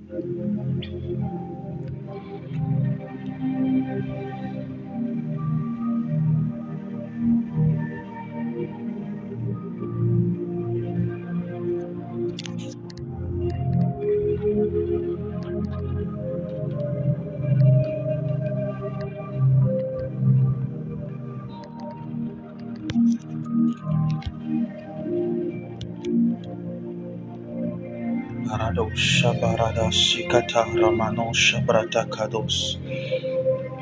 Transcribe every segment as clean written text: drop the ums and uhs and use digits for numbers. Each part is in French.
Barado shabarada sikata ramano shabrata kados.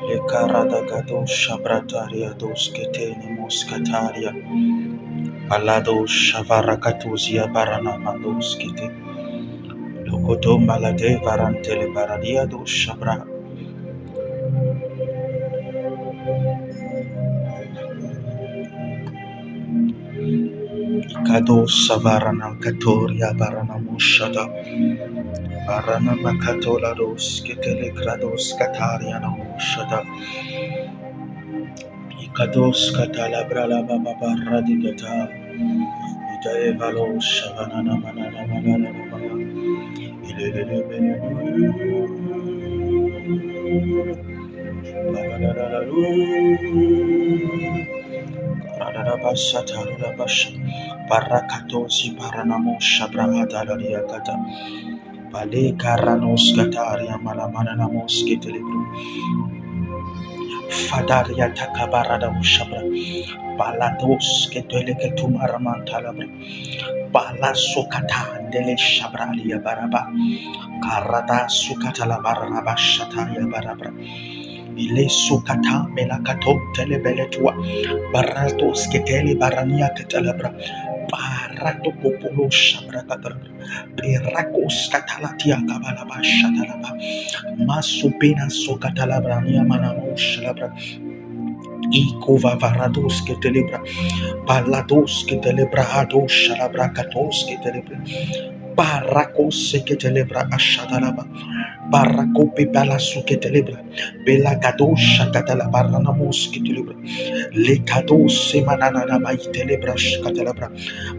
Lekarada gado shabrataria dos keteni moskataria. Alado shavarakatuzia barana mados kete. Lokoto malade varantele baradia do shabra. Ikado savarana katoria barana mushada. Barana makatola dos ketele krados kataria no mushada. Ikados katala brala baba baradigata. Itae valo shavanana manana manana manana. Ilelele Barakatosi Paranamo Shabrahata Lariakata Bale Karanos Kataria Malamanamos Ketelebru Fadaria Takabarada Shabra Balatos Keteleketumaraman Talabra Bala Sokata Dele Shabralia Baraba Karada Sukatala Baraba Shataria Barabra Ile Sukata Melakato Telebeletua Baratos Ketele Barania Ketelebra Barato Popolo Shabrakata Perakos Katalatia Kabalaba Shatalaba Masupena Sokatalabrania Manamo Shalabra Ikova Varados Ketelebra Palados Ketelebra Hado Shalabra Katos Ketelebra Barakos Ketelebra Ashatalaba Barako Pepala Suketelebra Bela Gadosha Katalabaranamos Ketelebra Lekado Semanana Maitelebra Shkatalabra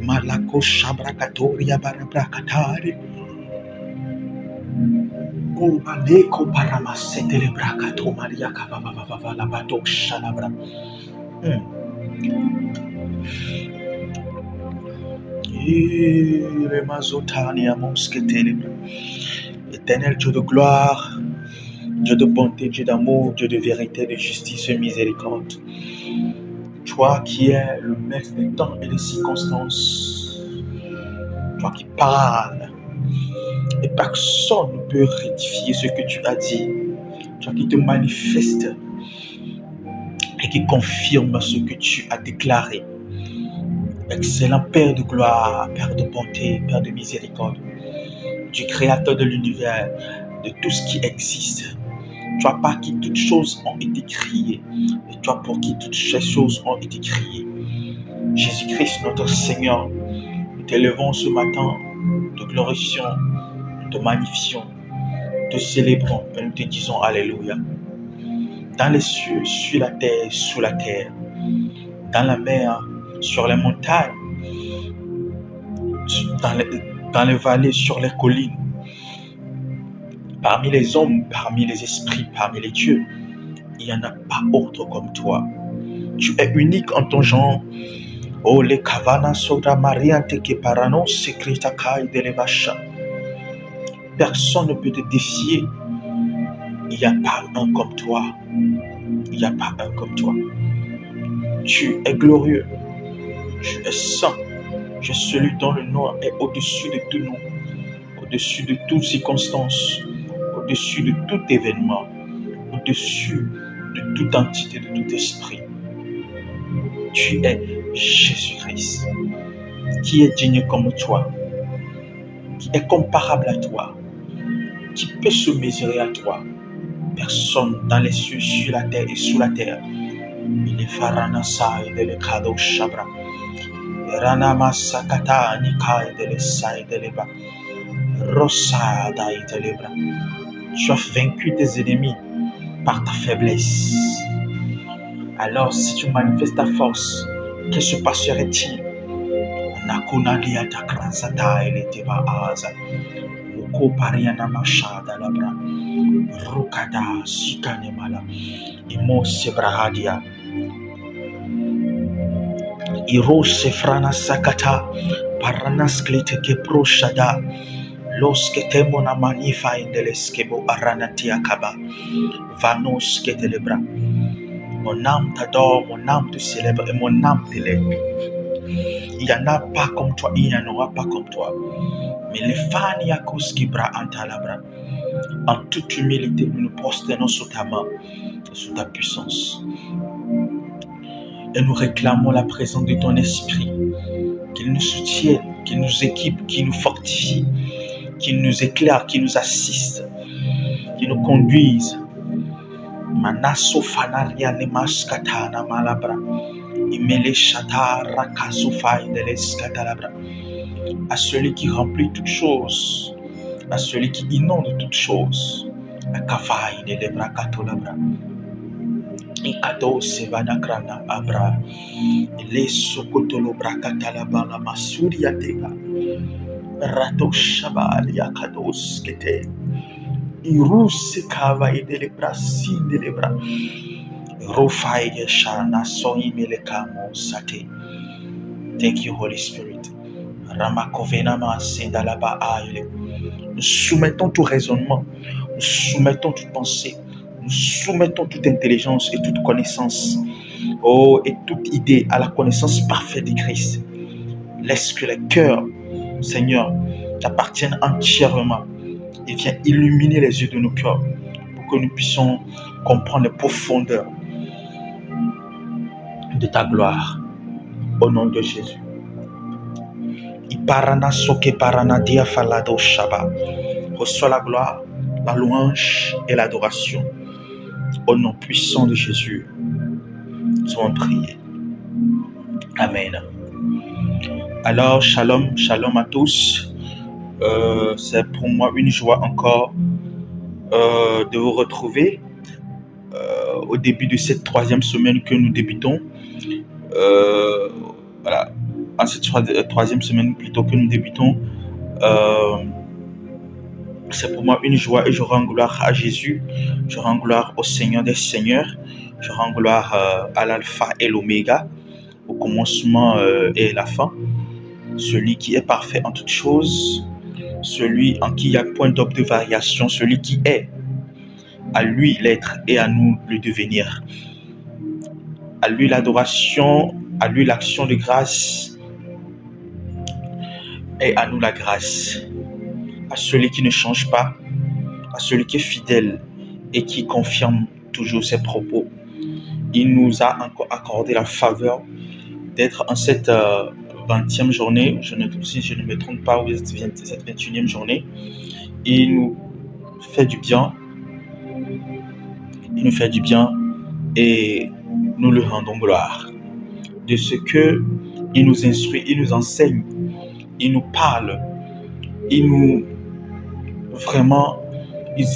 Malako Shabra Katoria Barabra Katari O Maleko Paramasetelebra Kato Maria Kavava Labato Shalabra. Éternel Dieu de gloire, Dieu de bonté, Dieu d'amour, Dieu de vérité, de justice et miséricorde. Toi qui es le maître des temps et des circonstances, toi qui parles, et personne ne peut rectifier ce que tu as dit. Toi qui te manifestes et qui confirme ce que tu as déclaré. Excellent Père de gloire, Père de bonté, Père de miséricorde, du Créateur de l'univers, de tout ce qui existe. Toi par qui toutes choses ont été créées, et toi pour qui toutes ces choses ont été créées. Jésus-Christ, notre Seigneur, nous t'élevons ce matin, nous te glorifions, nous te magnifions, nous te célébrons et nous te disons Alléluia. Dans les cieux, sur la terre, sous la terre, dans la mer, sur les montagnes, dans les vallées, sur les collines, parmi les hommes, parmi les esprits, parmi les dieux, il n'y en a pas autre comme toi. Tu es unique en ton genre. Oh, les kavana soda mariante que parano secreta kai de levasha. Personne ne peut te défier. Il n'y a pas un comme toi. Il n'y a pas un comme toi. Tu es glorieux. Tu es saint. Tu es celui dont le nom est au-dessus de tout nom, au-dessus de toute circonstance, au-dessus de tout événement, au-dessus de toute entité, de tout esprit. Tu es Jésus-Christ, qui est digne comme toi, qui est comparable à toi, qui peut se mesurer à toi. Personne dans les cieux, sur la terre et sous la terre. Il est Farana Sai de l'Ekado Shabra. Rana Masakata Nikai de l'Esai de l'Eba. Rosa Dai de l'Ebra. Tu as vaincu tes ennemis par ta faiblesse. Alors, si tu manifestes ta force, que se passerait-il? Nakuna liata krasata eliteba aza. Roko pariana mashada labra. Rokada sikane mala. Imo sebrahadia. Iro sefrana sakata. Paranas klete ke proshada. Los que temo na manifa indeleskebo aranatia kaba. Vanos que telebra. Mon âme t'adore, mon âme te célèbre et mon âme t'élève. Il n'y en a pas comme toi, il n'y en aura pas comme toi. Mais les fania koskibra antalabra. En toute humilité, nous nous prosternons sous ta main, sous ta puissance. Et nous réclamons la présence de ton esprit, qu'il nous soutienne, qu'il nous équipe, qu'il nous fortifie, qu'il nous éclaire, qu'il nous assiste, qu'il nous conduise. Manaso fanaria nemaskatana malabra. Imele shata rakasufa indelescatalabra. À celui qui remplit toutes choses, à celui qui inonde toutes choses. À kafai de lebra katolabra. Ikato sevanakrana abra. Les sokotolo brakatalaba la masuria teba. Rato shabal yakados kete. Irus kava idelebra sin delebra. Rofai yeshana soyi melekamo sate. Thank you, Holy Spirit. Ramakovenama sendalaba aile. Nous soumettons tout raisonnement, nous soumettons toute pensée, nous soumettons toute intelligence et toute connaissance, et toute idée à la connaissance parfaite de Christ. Laisse que les cœurs, Seigneur, t'appartiennent entièrement et viens illuminer les yeux de nos cœurs pour que nous puissions comprendre les profondeurs de ta gloire. Au nom de Jésus. Iparana soke parana dia falado shaba. Reçois la gloire, la louange et l'adoration. Au nom puissant de Jésus, nous allons prier. Amen. Alors, shalom, shalom à tous. C'est pour moi une joie encore de vous retrouver au début de cette troisième semaine que nous débutons. Voilà, en cette troisième semaine plutôt que nous débutons. C'est pour moi une joie et je rends gloire à Jésus, je rends gloire au Seigneur des Seigneurs, je rends gloire à l'alpha et l'oméga, au commencement et la fin, celui qui est parfait en toutes choses, celui en qui il n'y a point d'ordre de variation, celui qui est, à lui l'être et à nous le devenir, à lui l'adoration, à lui l'action de grâce et à nous la grâce. À celui qui ne change pas, à celui qui est fidèle et qui confirme toujours ses propos. Il nous a encore accordé la faveur d'être en cette 20e journée, si je ne me trompe pas, ou cette 21e journée. Il nous fait du bien. Il nous fait du bien et nous lui rendons gloire. De ce que il nous instruit, il nous enseigne, il nous parle, il nous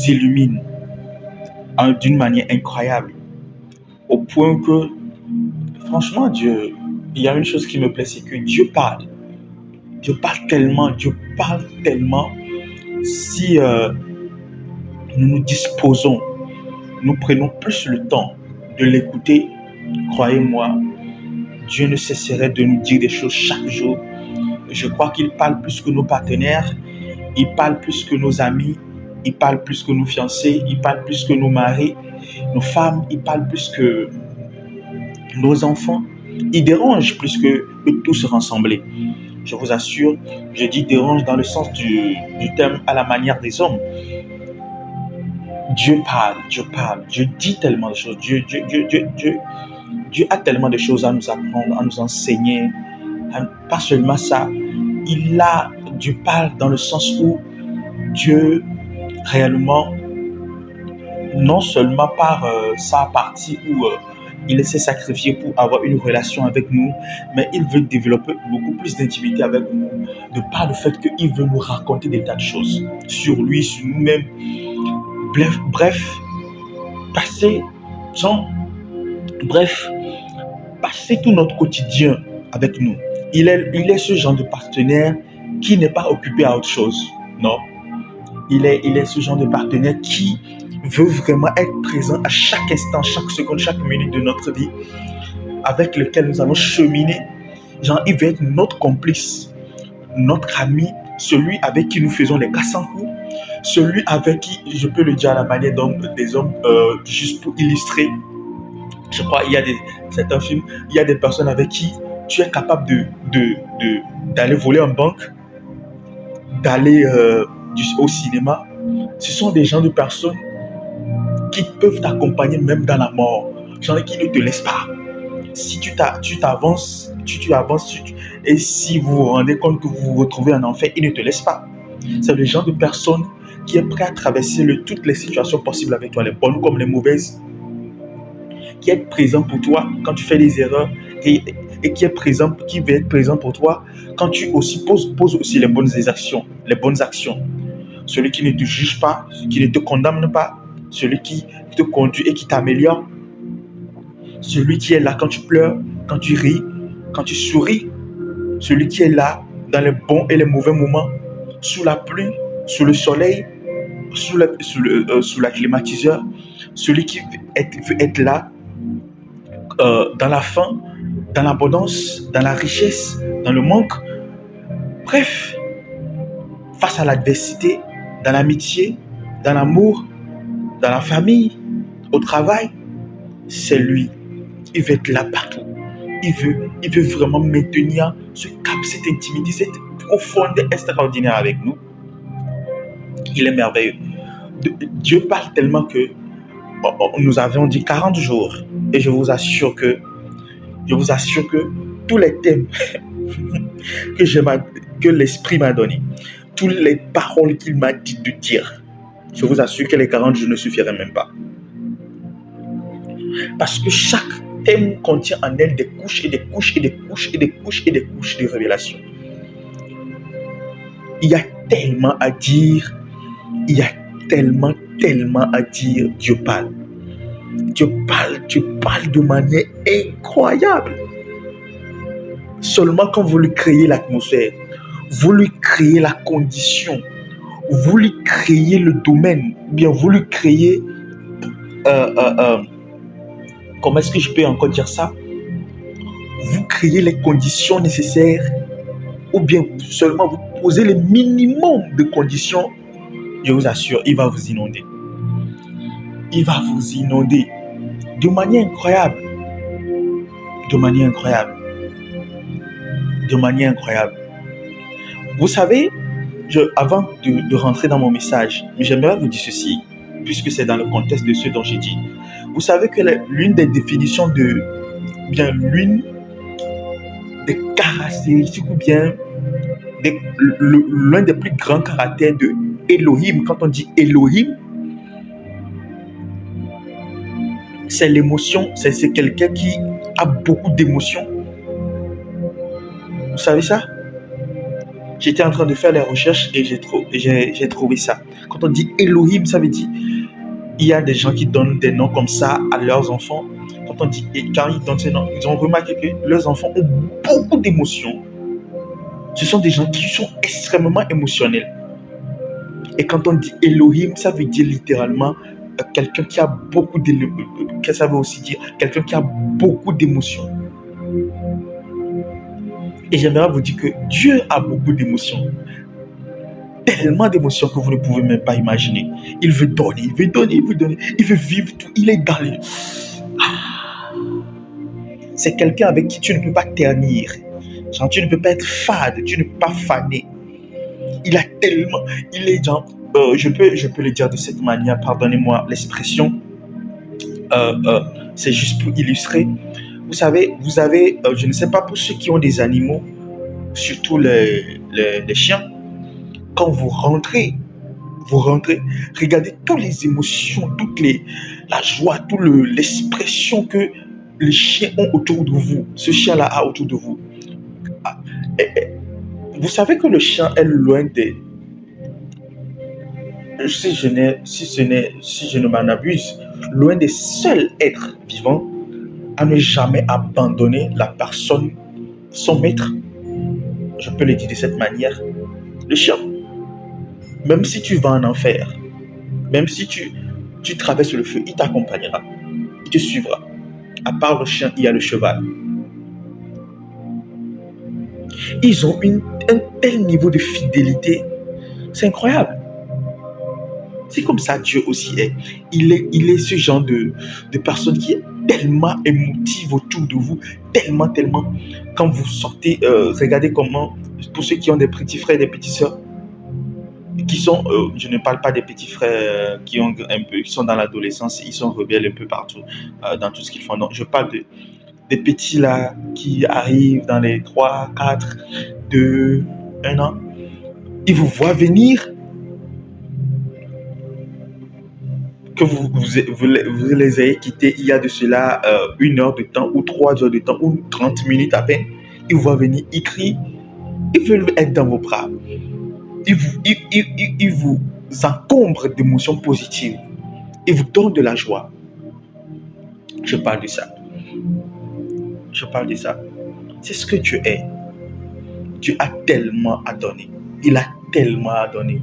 illumine d'une manière incroyable, au point que, franchement, Dieu, il y a une chose qui me plaît, c'est que Dieu parle. Dieu parle tellement. Si nous nous disposons, nous prenons plus le temps de l'écouter, croyez-moi, Dieu ne cesserait de nous dire des choses chaque jour. Je crois qu'il parle plus que nos partenaires, il parle plus que nos amis, il parle plus que nos fiancés, il parle plus que nos maris, nos femmes, il parle plus que nos enfants. Il dérange plus que tous rassemblés. Je vous assure, je dis dérange dans le sens du terme à la manière des hommes. Dieu parle, Dieu dit tellement de choses. Dieu a tellement de choses à nous apprendre, à nous enseigner. Pas seulement ça, Dieu parle dans le sens où Dieu réellement, non seulement par sa partie où il s'est sacrifié pour avoir une relation avec nous, mais il veut développer beaucoup plus d'intimité avec nous, de par le fait qu'il veut nous raconter des tas de choses sur lui, sur nous-mêmes. Bref, passer tout notre quotidien avec nous. Il est ce genre de partenaire qui n'est pas occupé à autre chose. Non. Il est ce genre de partenaire qui veut vraiment être présent à chaque instant, chaque seconde, chaque minute de notre vie, avec lequel nous allons cheminer. Genre, il veut être notre complice, notre ami, celui avec qui nous faisons les 400 coups, celui avec qui, je peux le dire à la manière des hommes, juste pour illustrer, je crois, certains films, il y a des personnes avec qui tu es capable d'aller voler en banque, d'aller au cinéma. Ce sont des gens de personnes qui peuvent t'accompagner même dans la mort, genre qui ne te laissent pas. Si tu t'avances, et si vous vous rendez compte que vous vous retrouvez en enfer, ils ne te laissent pas. C'est le genre de personne qui est prêt à traverser toutes les situations possibles avec toi, les bonnes comme les mauvaises, qui est présent pour toi quand tu fais des erreurs et qui veut être présent pour toi quand tu aussi poses aussi les bonnes actions, Celui qui ne te juge pas, qui ne te condamne pas, celui qui te conduit et qui t'améliore, celui qui est là quand tu pleures, quand tu ris, quand tu souris, celui qui est là dans les bons et les mauvais moments, sous la pluie, sous le soleil, sous la climatiseur, celui qui veut être là dans la faim, dans l'abondance, dans la richesse, dans le manque. Bref, face à l'adversité, dans l'amitié, dans l'amour, dans la famille, au travail, c'est lui. Il veut être là partout. Il veut vraiment maintenir ce cap, cette intimité, cette profondeur extraordinaire avec nous. Il est merveilleux. Dieu parle tellement que nous avions dit 40 jours. Et je vous assure que tous les thèmes que l'Esprit m'a donné, toutes les paroles qu'il m'a dit de dire, je vous assure que les 40 jours ne suffiraient même pas. Parce que chaque thème contient en elle des couches et des couches et des couches et des couches et des couches de révélation. Il y a tellement à dire. Il y a tellement à dire. Dieu parle. Dieu parle de manière incroyable. Seulement quand vous lui créez l'atmosphère, vous lui créez la condition, vous lui créez le domaine, ou bien vous lui créez... comment est-ce que je peux encore dire ça? Vous créez les conditions nécessaires, ou bien seulement vous posez le minimum de conditions, je vous assure, il va vous inonder. Il va vous inonder de manière incroyable. De manière incroyable. De manière incroyable. Vous savez, avant de rentrer dans mon message, j'aimerais vous dire ceci, puisque c'est dans le contexte de ce dont j'ai dit. Vous savez que l'une des définitions l'une des caractéristiques ou bien l'un des plus grands caractères de Elohim, quand on dit Elohim, c'est l'émotion, c'est quelqu'un qui a beaucoup d'émotions. Vous savez ça? J'étais en train de faire les recherches et j'ai trouvé ça. Quand on dit Elohim, ça veut dire il y a des gens qui donnent des noms comme ça à leurs enfants. Quand ils donnent ces noms, ils ont remarqué que leurs enfants ont beaucoup d'émotions. Ce sont des gens qui sont extrêmement émotionnels. Et quand on dit Elohim, ça veut dire littéralement quelqu'un qui a beaucoup d'émotions. Ça veut aussi dire quelqu'un qui a beaucoup d'émotions. Et j'aimerais vous dire que Dieu a beaucoup d'émotions. Tellement d'émotions que vous ne pouvez même pas imaginer. Il veut donner, il veut donner, il veut donner. Il veut vivre tout. Il est dans les... C'est quelqu'un avec qui tu ne peux pas ternir. Genre, tu ne peux pas être fade, tu ne peux pas faner. Il a tellement... Il est genre... je peux le dire de cette manière, pardonnez-moi l'expression. C'est juste pour illustrer. Vous savez, je ne sais pas pour ceux qui ont des animaux, surtout les chiens, quand vous rentrez, regardez toutes les émotions, la joie, toute l'expression que les chiens ont autour de vous. Ce chien-là a autour de vous. Vous savez que le chien est loin des... Si je ne m'en abuse, loin des seuls êtres vivants à ne jamais abandonner la personne, son maître. Je peux le dire de cette manière. Le chien. Même si tu vas en enfer, même si tu traverses le feu, il t'accompagnera, il te suivra. À part le chien, il y a le cheval. Ils ont un tel niveau de fidélité, c'est incroyable. C'est comme ça Dieu aussi est. Il est ce genre de personne qui est tellement émotive autour de vous, tellement. Quand vous sortez, regardez comment, pour ceux qui ont des petits frères et des petites sœurs, qui sont, je ne parle pas des petits frères qui sont dans l'adolescence, ils sont rebelles un peu partout, dans tout ce qu'ils font. Non, je parle des petits là qui arrivent dans les 3, 4, 2, 1 an. Ils vous voient venir, que vous les ayez quittés il y a de cela 1 heure de temps ou 3 heures de temps ou 30 minutes à peine. Ils vous voient venir, ils crient, ils veulent être dans vos bras. Ils vous encombrent d'émotions positives. Ils vous donnent de la joie. Je parle de ça. Je parle de ça. C'est ce que Dieu est. Dieu a tellement à donner. Il a tellement à donner.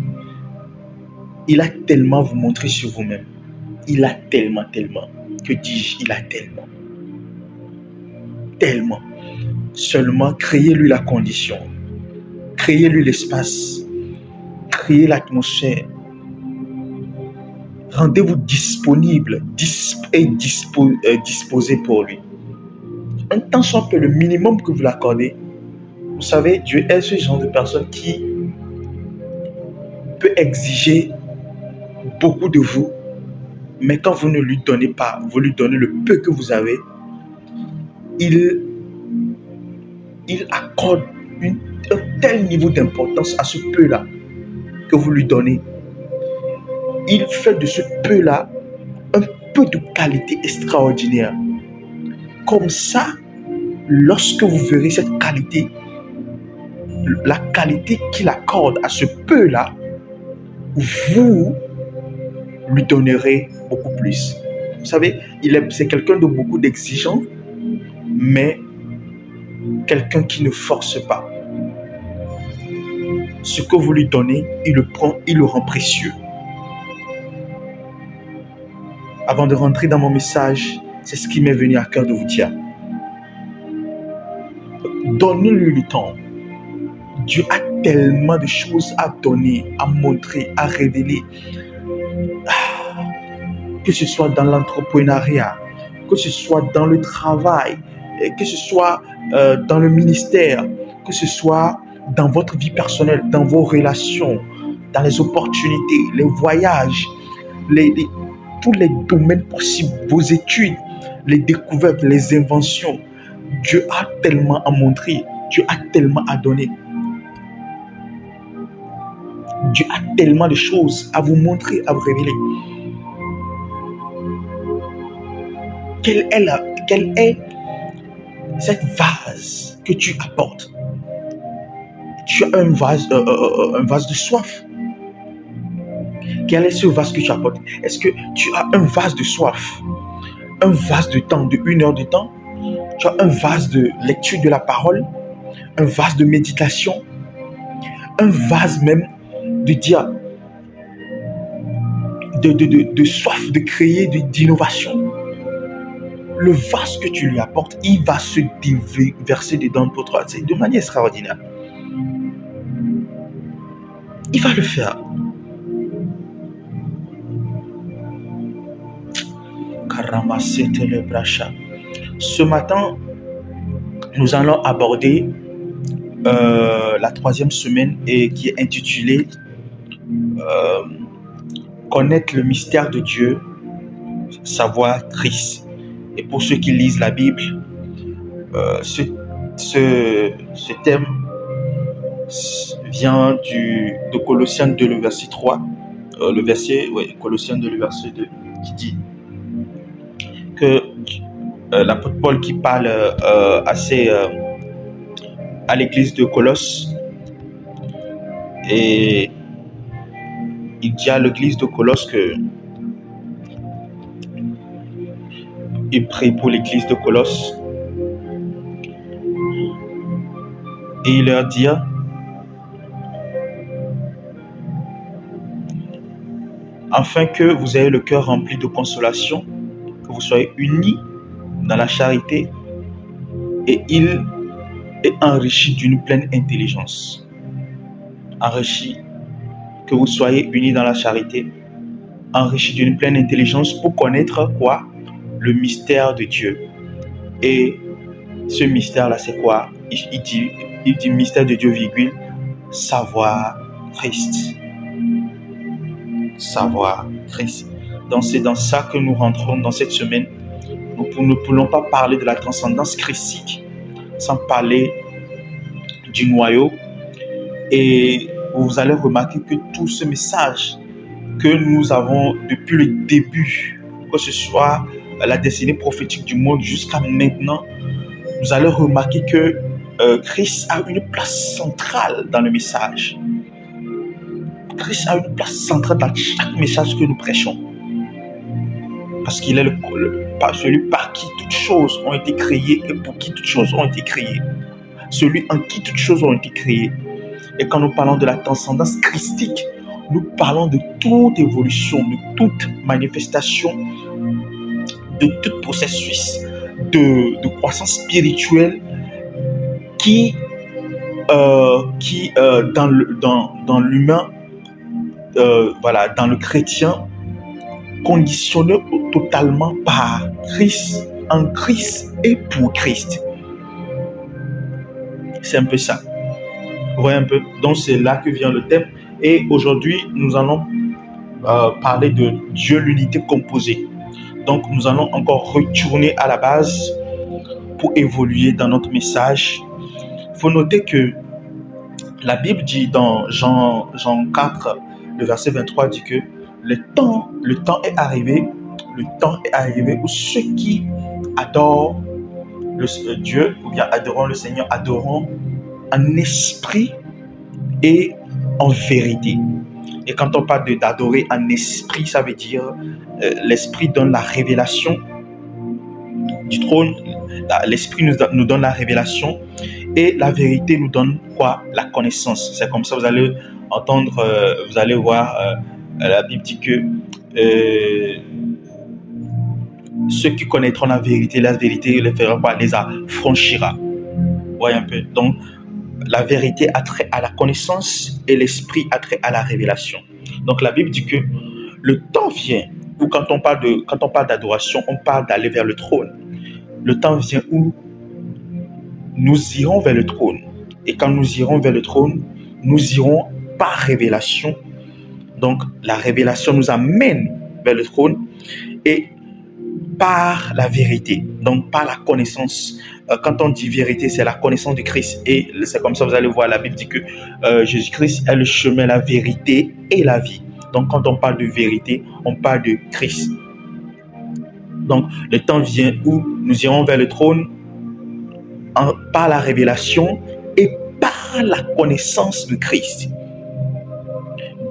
Il a tellement à vous montrer sur vous-même. Il a tellement. Que dis-je? Il a tellement. Seulement, créez-lui la condition. Créez-lui l'espace. Créez l'atmosphère. Rendez-vous disponible et disposé pour lui. Un temps soit peu le minimum que vous l'accordez. Vous savez, Dieu est ce genre de personne qui peut exiger beaucoup de vous, mais quand vous ne lui donnez pas, vous lui donnez le peu que vous avez, il accorde un tel niveau d'importance à ce peu-là que vous lui donnez. Il fait de ce peu-là un peu de qualité extraordinaire. Comme ça, lorsque vous verrez cette qualité, la qualité qu'il accorde à ce peu-là, vous lui donnerez beaucoup plus. Vous savez, c'est quelqu'un de beaucoup d'exigeant, mais quelqu'un qui ne force pas. Ce que vous lui donnez, il le prend, il le rend précieux. Avant de rentrer dans mon message, c'est ce qui m'est venu à cœur de vous dire. Donnez-lui le temps. Dieu a tellement de choses à donner, à montrer, à révéler. Que ce soit dans l'entrepreneuriat, que ce soit dans le travail, que ce soit dans le ministère, que ce soit dans votre vie personnelle, dans vos relations, dans les opportunités, les voyages, tous les domaines possibles, vos études, les découvertes, les inventions. Dieu a tellement à montrer, Dieu a tellement à donner. Dieu a tellement de choses à vous montrer, à vous révéler. Quelle est cette vase que tu apportes? Tu as un vase de soif. Quel est ce vase que tu apportes? Est-ce que tu as un vase de soif? Un vase de temps, de 1 heure de temps? Tu as un vase de lecture de la parole? Un vase de méditation? Un vase même de dire, de soif de créer, d'innovation? Le vase que tu lui apportes, il va se déverser dedans pour toi. C'est de manière extraordinaire. Il va le faire. Ce matin, nous allons aborder la 3e semaine et qui est intitulée Connaître le mystère de Dieu, savoir Christ. Et pour ceux qui lisent la Bible, ce thème vient de Colossiens 2, le verset 3. Colossiens 2, le verset 2, qui dit que l'apôtre Paul qui parle à l'église de Colosse, et il dit à l'église de Colosse que il prie pour l'église de Colosse et il leur dit afin que vous ayez le cœur rempli de consolation, que vous soyez unis dans la charité, et il est enrichi d'une pleine intelligence. Enrichi, que vous soyez unis dans la charité, enrichi d'une pleine intelligence pour connaître quoi? Le mystère de Dieu. Et ce mystère-là, c'est quoi? Il dit mystère de Dieu, virgule, savoir Christ. Savoir Christ. Donc c'est dans ça que nous rentrons dans cette semaine. Nous ne pouvons pas parler de la transcendance christique sans parler du noyau. Et vous allez remarquer que tout ce message que nous avons depuis le début, que ce soit la destinée prophétique du monde jusqu'à maintenant, vous allez remarquer que Christ a une place centrale dans le message. Christ a une place centrale dans chaque message que nous prêchons. Parce qu'il est celui par qui toutes choses ont été créées et pour qui toutes choses ont été créées. Celui en qui toutes choses ont été créées. Et quand nous parlons de la transcendance christique, nous parlons de toute évolution, de toute manifestation, de tout processus de croissance spirituelle qui dans l'humain, dans le chrétien, conditionné totalement par Christ, en Christ et pour Christ. C'est un peu ça. Vous voyez un peu? Donc c'est là que vient le thème. Et aujourd'hui, nous allons parler de Dieu, l'unité composée. Donc nous allons encore retourner à la base pour évoluer dans notre message. Il faut noter que la Bible dit dans Jean 4, le verset 23, dit que le temps est arrivé où ceux qui adorent Dieu, ou bien adorant le Seigneur, adorant en esprit et en vérité. Et quand on parle d'adorer en esprit, ça veut dire l'esprit donne la révélation du trône, l'esprit nous donne la révélation et la vérité nous donne quoi? La connaissance. C'est comme ça vous allez entendre, vous allez voir, la Bible dit que ceux qui connaîtront la vérité les fera quoi? Les affranchira. Vous voyez un peu? Donc la vérité a trait à la connaissance et l'esprit a trait à la révélation. Donc la Bible dit que le temps vient où quand on parle d'adoration, on parle d'aller vers le trône. Le temps vient où nous irons vers le trône. Et quand nous irons vers le trône, nous irons par révélation. Donc la révélation nous amène vers le trône et par la vérité, donc par la connaissance. Quand on dit vérité, c'est la connaissance de Christ. Et c'est comme ça, vous allez voir, la Bible dit que Jésus-Christ est le chemin, la vérité et la vie. Donc quand on parle de vérité, on parle de Christ. Donc le temps vient où nous irons vers le trône par la révélation et par la connaissance de Christ.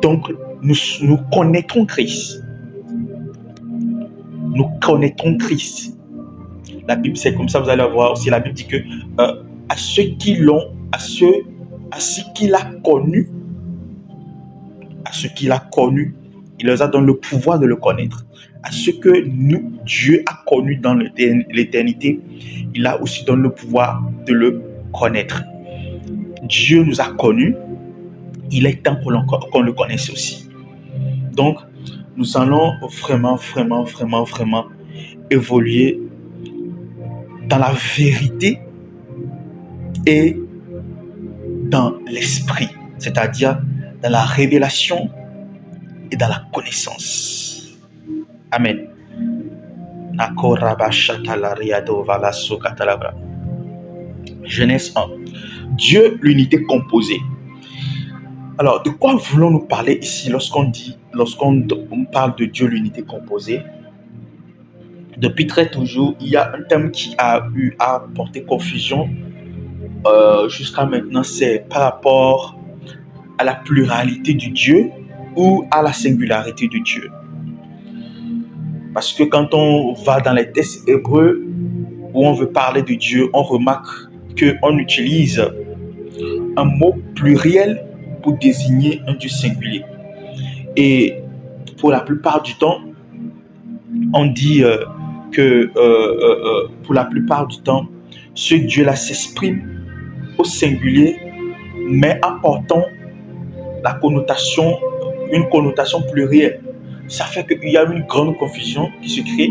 Donc nous connaîtrons Christ. Nous connaîtrons Christ. La Bible, c'est comme ça, vous allez voir aussi, la Bible dit que à ceux qui l'ont, à ceux qu'il a connus, il leur a donné le pouvoir de le connaître. À ceux que Dieu a connus dans l'éternité, il a aussi donné le pouvoir de le connaître. Dieu nous a connus, il est temps qu'on le connaisse aussi. Donc, nous allons vraiment évoluer dans la vérité et dans l'esprit, c'est-à-dire dans la révélation et dans la connaissance. Amen. Genèse 1. Dieu, l'unité composée. Alors, de quoi voulons-nous parler ici lorsqu'on parle de Dieu, l'unité composée? Depuis très toujours, il y a un thème qui a eu à porter confusion jusqu'à maintenant, c'est par rapport à la pluralité du Dieu ou à la singularité du Dieu. Parce que quand on va dans les textes hébreux où on veut parler de Dieu, on remarque qu'on utilise un mot pluriel pour désigner un Dieu singulier. Et Pour la plupart du temps, on dit que pour la plupart du temps, ce Dieu-là s'exprime au singulier, mais apportant une connotation plurielle. Ça fait qu'il y a une grande confusion qui se crée.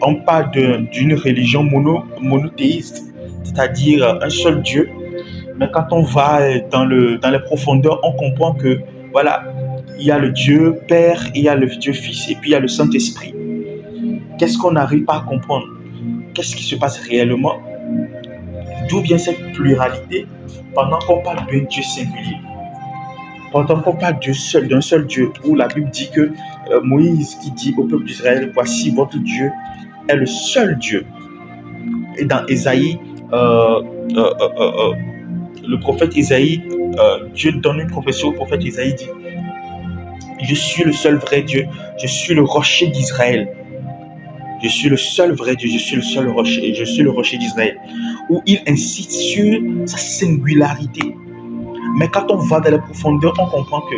On parle d'une religion monothéiste, c'est-à-dire un seul Dieu. Mais quand on va dans les profondeurs, on comprend que voilà, il y a le Dieu Père, il y a le Dieu Fils et puis il y a le Saint-Esprit. Qu'est-ce qu'on n'arrive pas à comprendre? Qu'est-ce qui se passe réellement? D'où vient cette pluralité pendant qu'on parle d'un Dieu singulier? Pendant qu'on parle d'un seul Dieu, où la Bible dit que Moïse qui dit au peuple d'Israël, voici votre Dieu est le seul Dieu. Et dans Ésaïe, le prophète Ésaïe, Dieu donne une prophétie au prophète Ésaïe, dit, je suis le seul vrai Dieu, je suis le rocher d'Israël. Je suis le seul vrai Dieu, je suis le seul rocher, je suis le rocher d'Israël. Où il insiste sur sa singularité. Mais quand on va dans la profondeur, on comprend que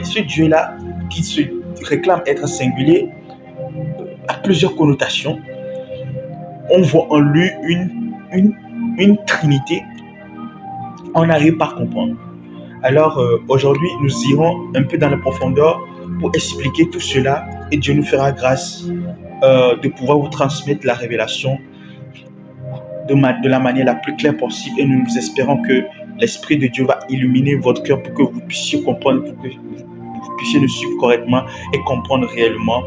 ce Dieu-là, qui se réclame être singulier, a plusieurs connotations. On voit en lui une trinité. On n'arrive pas à comprendre. Alors aujourd'hui, nous irons un peu dans la profondeur pour expliquer tout cela et Dieu nous fera grâce de pouvoir vous transmettre la révélation de la manière la plus claire possible, et nous espérons que l'Esprit de Dieu va illuminer votre cœur pour que vous puissiez comprendre, pour que vous puissiez le suivre correctement et comprendre réellement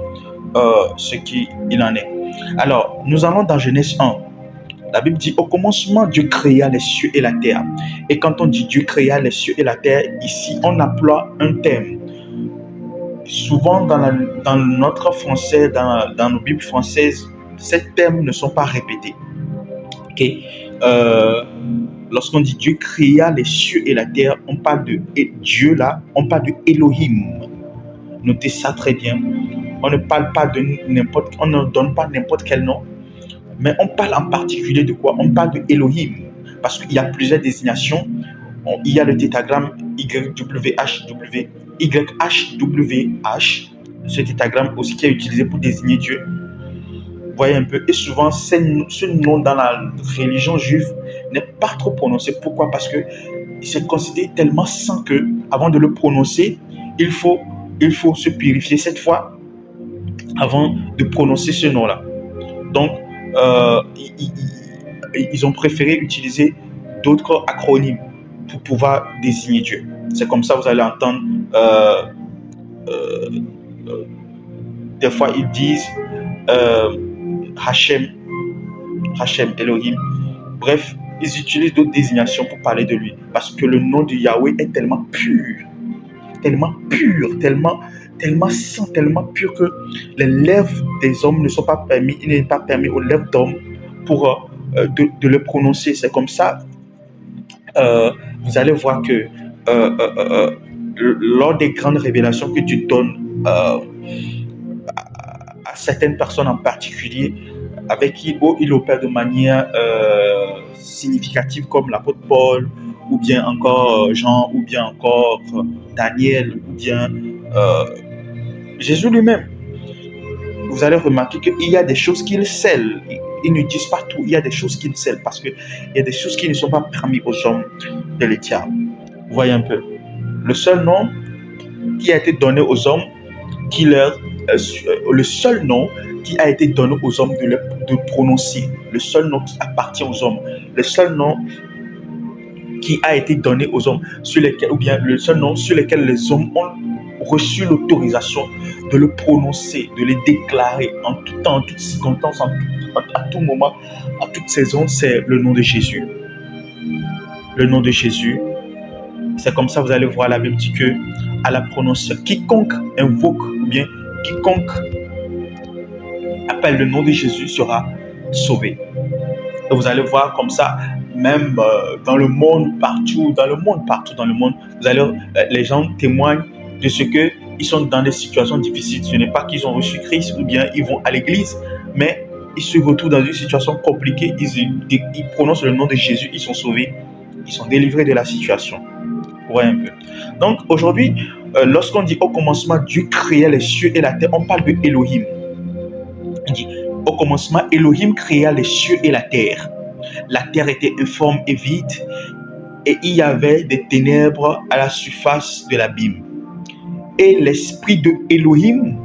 ce qu'il en est. Alors, nous allons dans Genèse 1. La Bible dit, au commencement, Dieu créa les cieux et la terre. Et quand on dit Dieu créa les cieux et la terre, ici, on emploie un terme. Souvent, dans notre français, dans nos Bibles françaises, ces termes ne sont pas répétés. Okay. Lorsqu'on dit Dieu créa les cieux et la terre, on parle de Dieu là, on parle de Elohim. Notez ça très bien. On ne parle pas de on ne donne pas n'importe quel nom, mais on parle en particulier de quoi? On parle de Elohim, parce qu'il y a plusieurs désignations. Il y a le tétragramme YHWH, ce tétragramme aussi qui est utilisé pour désigner Dieu. Vous voyez un peu. Et souvent, ce nom dans la religion juive n'est pas trop prononcé. Pourquoi? Parce que c'est considéré tellement saint que, avant de le prononcer, il faut se purifier cette fois avant de prononcer ce nom-là. Donc, ils ont préféré utiliser d'autres acronymes pour pouvoir désigner Dieu. C'est comme ça que vous allez entendre des fois ils disent Hachem, Elohim. Bref, ils utilisent d'autres désignations pour parler de lui. Parce que le nom de Yahweh est tellement pur, tellement saint, tellement pur que les lèvres des hommes ne sont pas permis, il n'est pas permis aux lèvres d'hommes pour de le prononcer. C'est comme ça. Vous allez voir que lors des grandes révélations que Dieu donne à certaines personnes en particulier, avec qui il opère de manière significative, comme l'apôtre Paul, ou bien encore Jean, ou bien encore Daniel, ou bien Jésus lui-même. Vous allez remarquer qu'il y a des choses qu'il scelle. Ils ne disent pas tout. Il y a des choses qu'ils scellent parce qu'il y a des choses qui ne sont pas permises aux hommes de les dire. Vous voyez un peu. Le seul nom qui a été donné aux hommes, le seul nom qui a été donné aux hommes de prononcer, le seul nom qui appartient aux hommes, le seul nom qui a été donné aux hommes, ou bien le seul nom sur lequel les hommes ont reçu l'autorisation de le prononcer, de le déclarer en tout temps, en toute circonstance, à tout moment, à toute saison, c'est le nom de Jésus. Le nom de Jésus. C'est comme ça, vous allez voir, la Bible dit que à la prononciation, quiconque invoque ou bien quiconque appelle le nom de Jésus sera sauvé. Et vous allez voir comme ça, même dans le monde, partout dans le monde, les gens témoignent de ce que ils sont dans des situations difficiles. Ce n'est pas qu'ils ont reçu Christ ou bien ils vont à l'église, mais ils se retrouvent dans une situation compliquée. Ils prononcent le nom de Jésus, ils sont sauvés, ils sont délivrés de la situation. Vous voyez un peu. Donc aujourd'hui, lorsqu'on dit au commencement, Dieu créa les cieux et la terre, on parle de Elohim. On dit au commencement, Elohim créa les cieux et la terre. La terre était informe et vide, et il y avait des ténèbres à la surface de l'abîme. Et l'esprit d'Elohim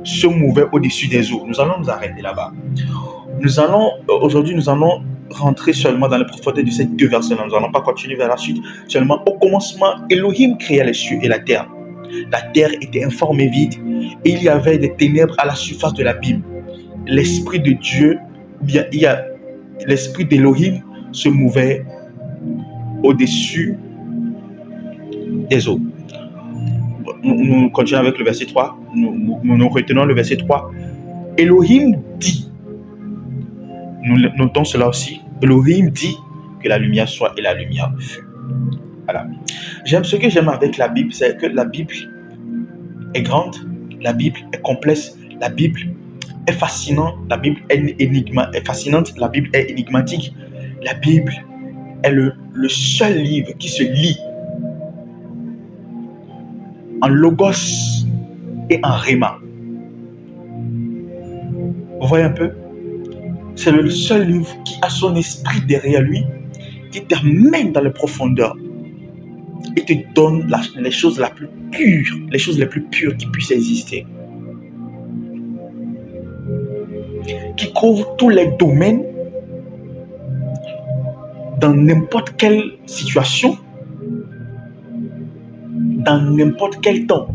se mouvait au-dessus des eaux. Nous allons nous arrêter là-bas. Aujourd'hui, nous allons rentrer seulement dans les profondeurs de ces deux versets-là. Nous n'allons pas continuer vers la suite. Seulement, au commencement, Elohim créa les cieux et la terre. La terre était informe et vide, et il y avait des ténèbres à la surface de l'abîme. L'esprit de Dieu, l'esprit d'Elohim se mouvait au-dessus des eaux. Nous continuons avec le verset 3. Nous retenons le verset 3. Elohim dit, nous notons cela aussi, Elohim dit que la lumière soit, et la lumière fut. Voilà. Ce que j'aime avec la Bible, c'est que la Bible est grande, la Bible est complexe, la Bible est fascinante, la Bible est fascinante, la Bible est énigmatique. La Bible est le seul livre qui se lit en logos et en rhéma. Vous voyez un peu? C'est le seul livre qui a son esprit derrière lui, qui t'amène dans les profondeurs et te donne les choses les plus pures qui puissent exister. Qui couvre tous les domaines dans n'importe quelle situation, dans n'importe quel temps.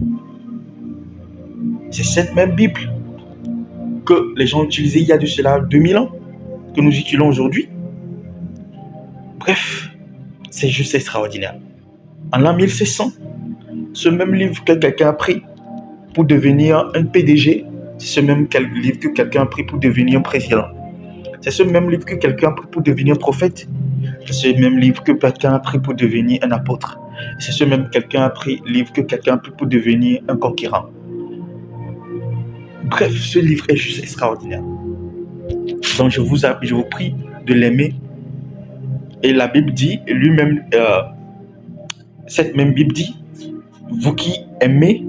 C'est cette même Bible que les gens utilisaient il y a de cela 2000 ans, que nous utilisons aujourd'hui. Bref, c'est juste extraordinaire. En l'an 1600, ce même livre que quelqu'un a pris pour devenir un PDG, c'est ce même livre que quelqu'un a pris pour devenir un président. C'est ce même livre que quelqu'un a pris pour devenir un prophète. C'est ce même livre que quelqu'un a pris pour devenir un apôtre. C'est ce même livre que quelqu'un a pris pour devenir un conquérant. Bref, ce livre est juste extraordinaire. Donc je vous prie de l'aimer. Et la Bible dit, lui-même, cette même Bible dit, vous qui l'aimez,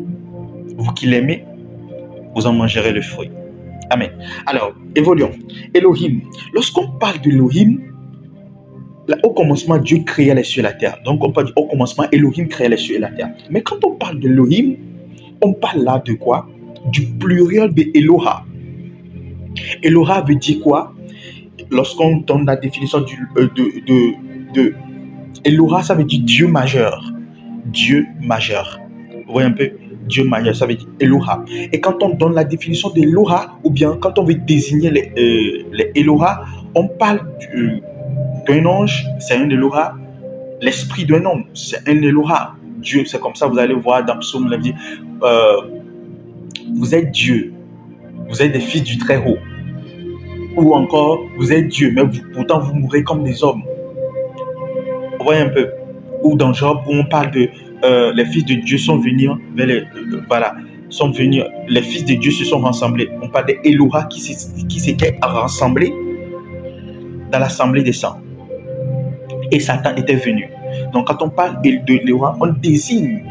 vous en mangerez le fruit. Amen. Alors, évoluons. Elohim. Lorsqu'on parle d'Elohim, au commencement, Dieu créa les cieux et la terre. Donc, on parle au commencement, Elohim créa les cieux et la terre. Mais quand on parle d'Elohim, on parle là de quoi? Du pluriel de Eloha. Eloha veut dire quoi? Lorsqu'on donne la définition de Eloha, ça veut dire Dieu majeur. Dieu majeur. Vous voyez un peu? Dieu majeur, ça veut dire Eloha. Et quand on donne la définition d'Eloha, ou bien quand on veut désigner les Eloha, on parle d'un ange, c'est un Eloha. L'esprit d'un homme, c'est un Eloha. Dieu, c'est comme ça, vous allez voir dans Psaume, il dit, vous êtes Dieu, vous êtes des fils du Très-Haut. Ou encore, vous êtes Dieu, mais pourtant vous mourrez comme des hommes. Vous voyez un peu? Ou dans Job, où on parle de les fils de Dieu sont venus les fils de Dieu se sont rassemblés. On parle des Eloha qui s'étaient rassemblés dans l'assemblée des saints. Et Satan était venu. Donc quand on parle de Eloha, on désigne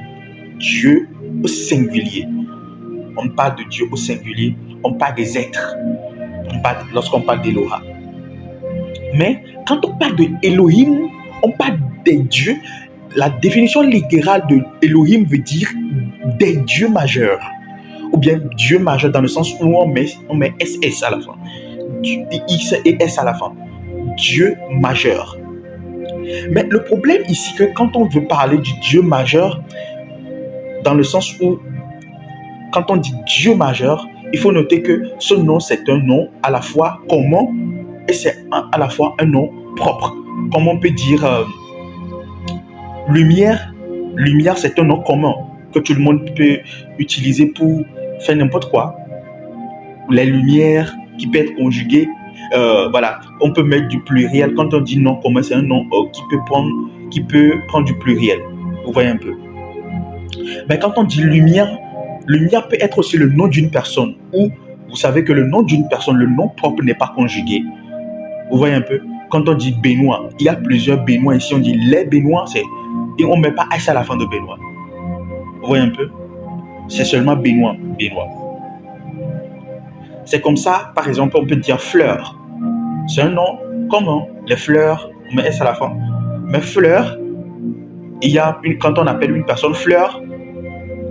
Dieu au singulier. On parle de Dieu au singulier, on parle des êtres. Lorsqu'on parle d'Eloha. Mais quand on parle de Elohim, on parle des dieux. La définition littérale de Elohim veut dire des dieux majeurs. Ou bien Dieu majeur dans le sens où on met SS à la fin. X et S à la fin. Dieu majeur. Mais le problème ici, que quand on veut parler du Dieu majeur, dans le sens où, quand on dit Dieu majeur, il faut noter que ce nom, c'est un nom à la fois commun et c'est à la fois un nom propre. Comme on peut dire lumière. Lumière, c'est un nom commun que tout le monde peut utiliser pour faire n'importe quoi. Les lumières qui peuvent être conjuguées. On peut mettre du pluriel. Quand on dit nom commun, c'est un nom qui peut prendre du pluriel. Vous voyez un peu. Mais quand on dit lumière, lumière peut être aussi le nom d'une personne, ou vous savez que le nom d'une personne, le nom propre n'est pas conjugué. Vous voyez un peu? Quand on dit Benoît, il y a plusieurs Benoît ici. On dit les Benoît, c'est Et on ne met pas S à la fin de Benoît. Vous voyez un peu? C'est seulement Benoît. C'est comme ça, par exemple, on peut dire fleur. C'est un nom commun. Les fleurs, on met S à la fin. Mais fleur, quand on appelle une personne fleur,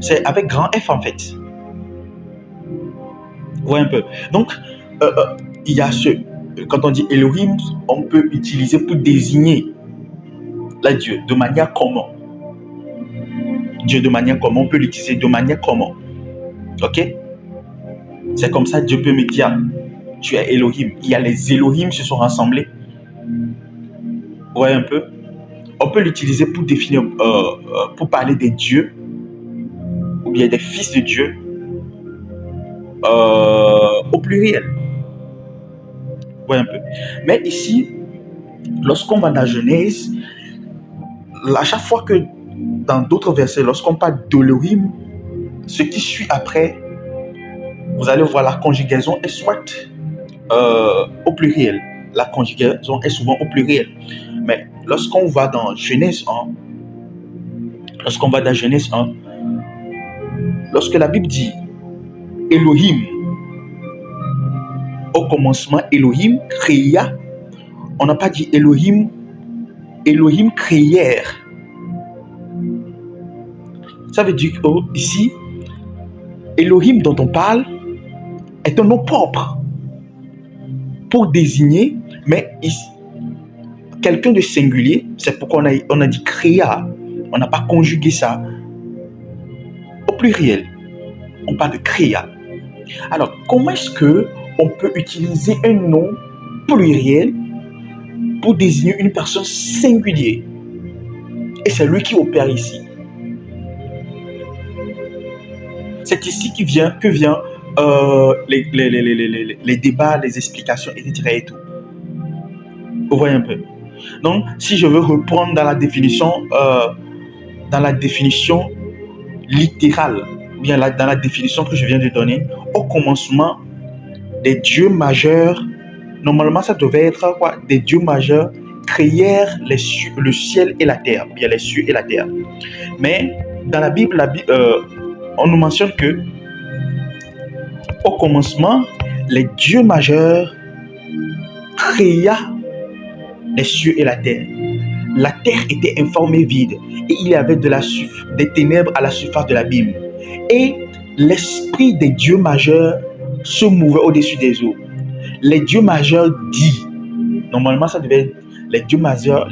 c'est avec grand F en fait. Vous voyez un peu? Donc, il y a quand on dit Elohim, on peut utiliser pour désigner là Dieu de manière commune. Dieu de manière commune, on peut l'utiliser de manière commune. Ok? C'est comme ça Dieu peut me dire, tu es Elohim. Il y a les Elohim qui se sont rassemblés. Vous voyez un peu? On peut l'utiliser pour définir, pour parler des dieux ou bien des fils de Dieu au pluriel. Vous voyez un peu? Mais ici, lorsqu'on va dans Genèse, à chaque fois que dans d'autres versets, lorsqu'on parle d'Elohim, ce qui suit après, vous allez voir la conjugaison est soit au pluriel. La conjugaison est souvent au pluriel. Mais lorsqu'on va dans Genèse 1, lorsque la Bible dit Elohim, au commencement, Elohim créa, on n'a pas dit Elohim créèrent. Ça veut dire que ici, Elohim dont on parle est un nom propre pour désigner, mais ici, quelqu'un de singulier. C'est pourquoi on a dit créa. On n'a pas conjugué ça au pluriel. On parle de créa. Alors, comment est-ce que on peut utiliser un nom pluriel pour désigner une personne singulière? Et c'est lui qui opère ici. C'est ici que vient les débats, les explications, etc. et tout. Vous voyez un peu? Donc, si je veux reprendre dans la définition littérale, bien dans la définition que je viens de donner, au commencement, des dieux majeurs, normalement ça devait être quoi? Des dieux majeurs créèrent le ciel et la terre, bien les cieux et la terre. Mais dans la Bible, on nous mentionne que au commencement, les dieux majeurs créa les cieux et la terre. La terre était informée vide et il y avait des ténèbres à la surface de l'abîme. Et l'esprit des dieux majeurs se mouvait au-dessus des eaux. Les dieux majeurs disent, normalement ça devait être les dieux majeurs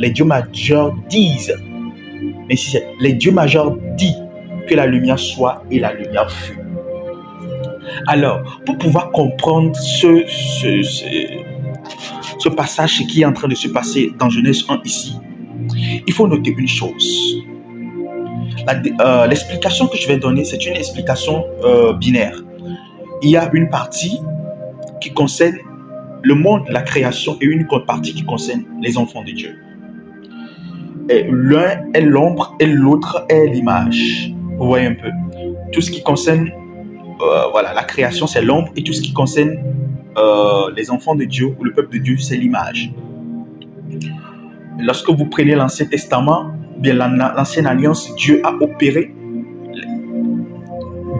disent, mais si c'est les dieux majeurs disent que la lumière soit et la lumière fut. Alors, pour pouvoir comprendre ce passage, ce qui est en train de se passer dans Genèse 1 ici, il faut noter une chose. L'explication que je vais donner, c'est une explication binaire. Il y a une partie qui concerne le monde, la création, et une partie qui concerne les enfants de Dieu. Et l'un est l'ombre et l'autre est l'image. Vous voyez un peu? Tout ce qui concerne la création, c'est l'ombre, et tout ce qui concerne les enfants de Dieu ou le peuple de Dieu, c'est l'image. Lorsque vous prenez l'Ancien Testament, bien l'Ancienne Alliance, Dieu a opéré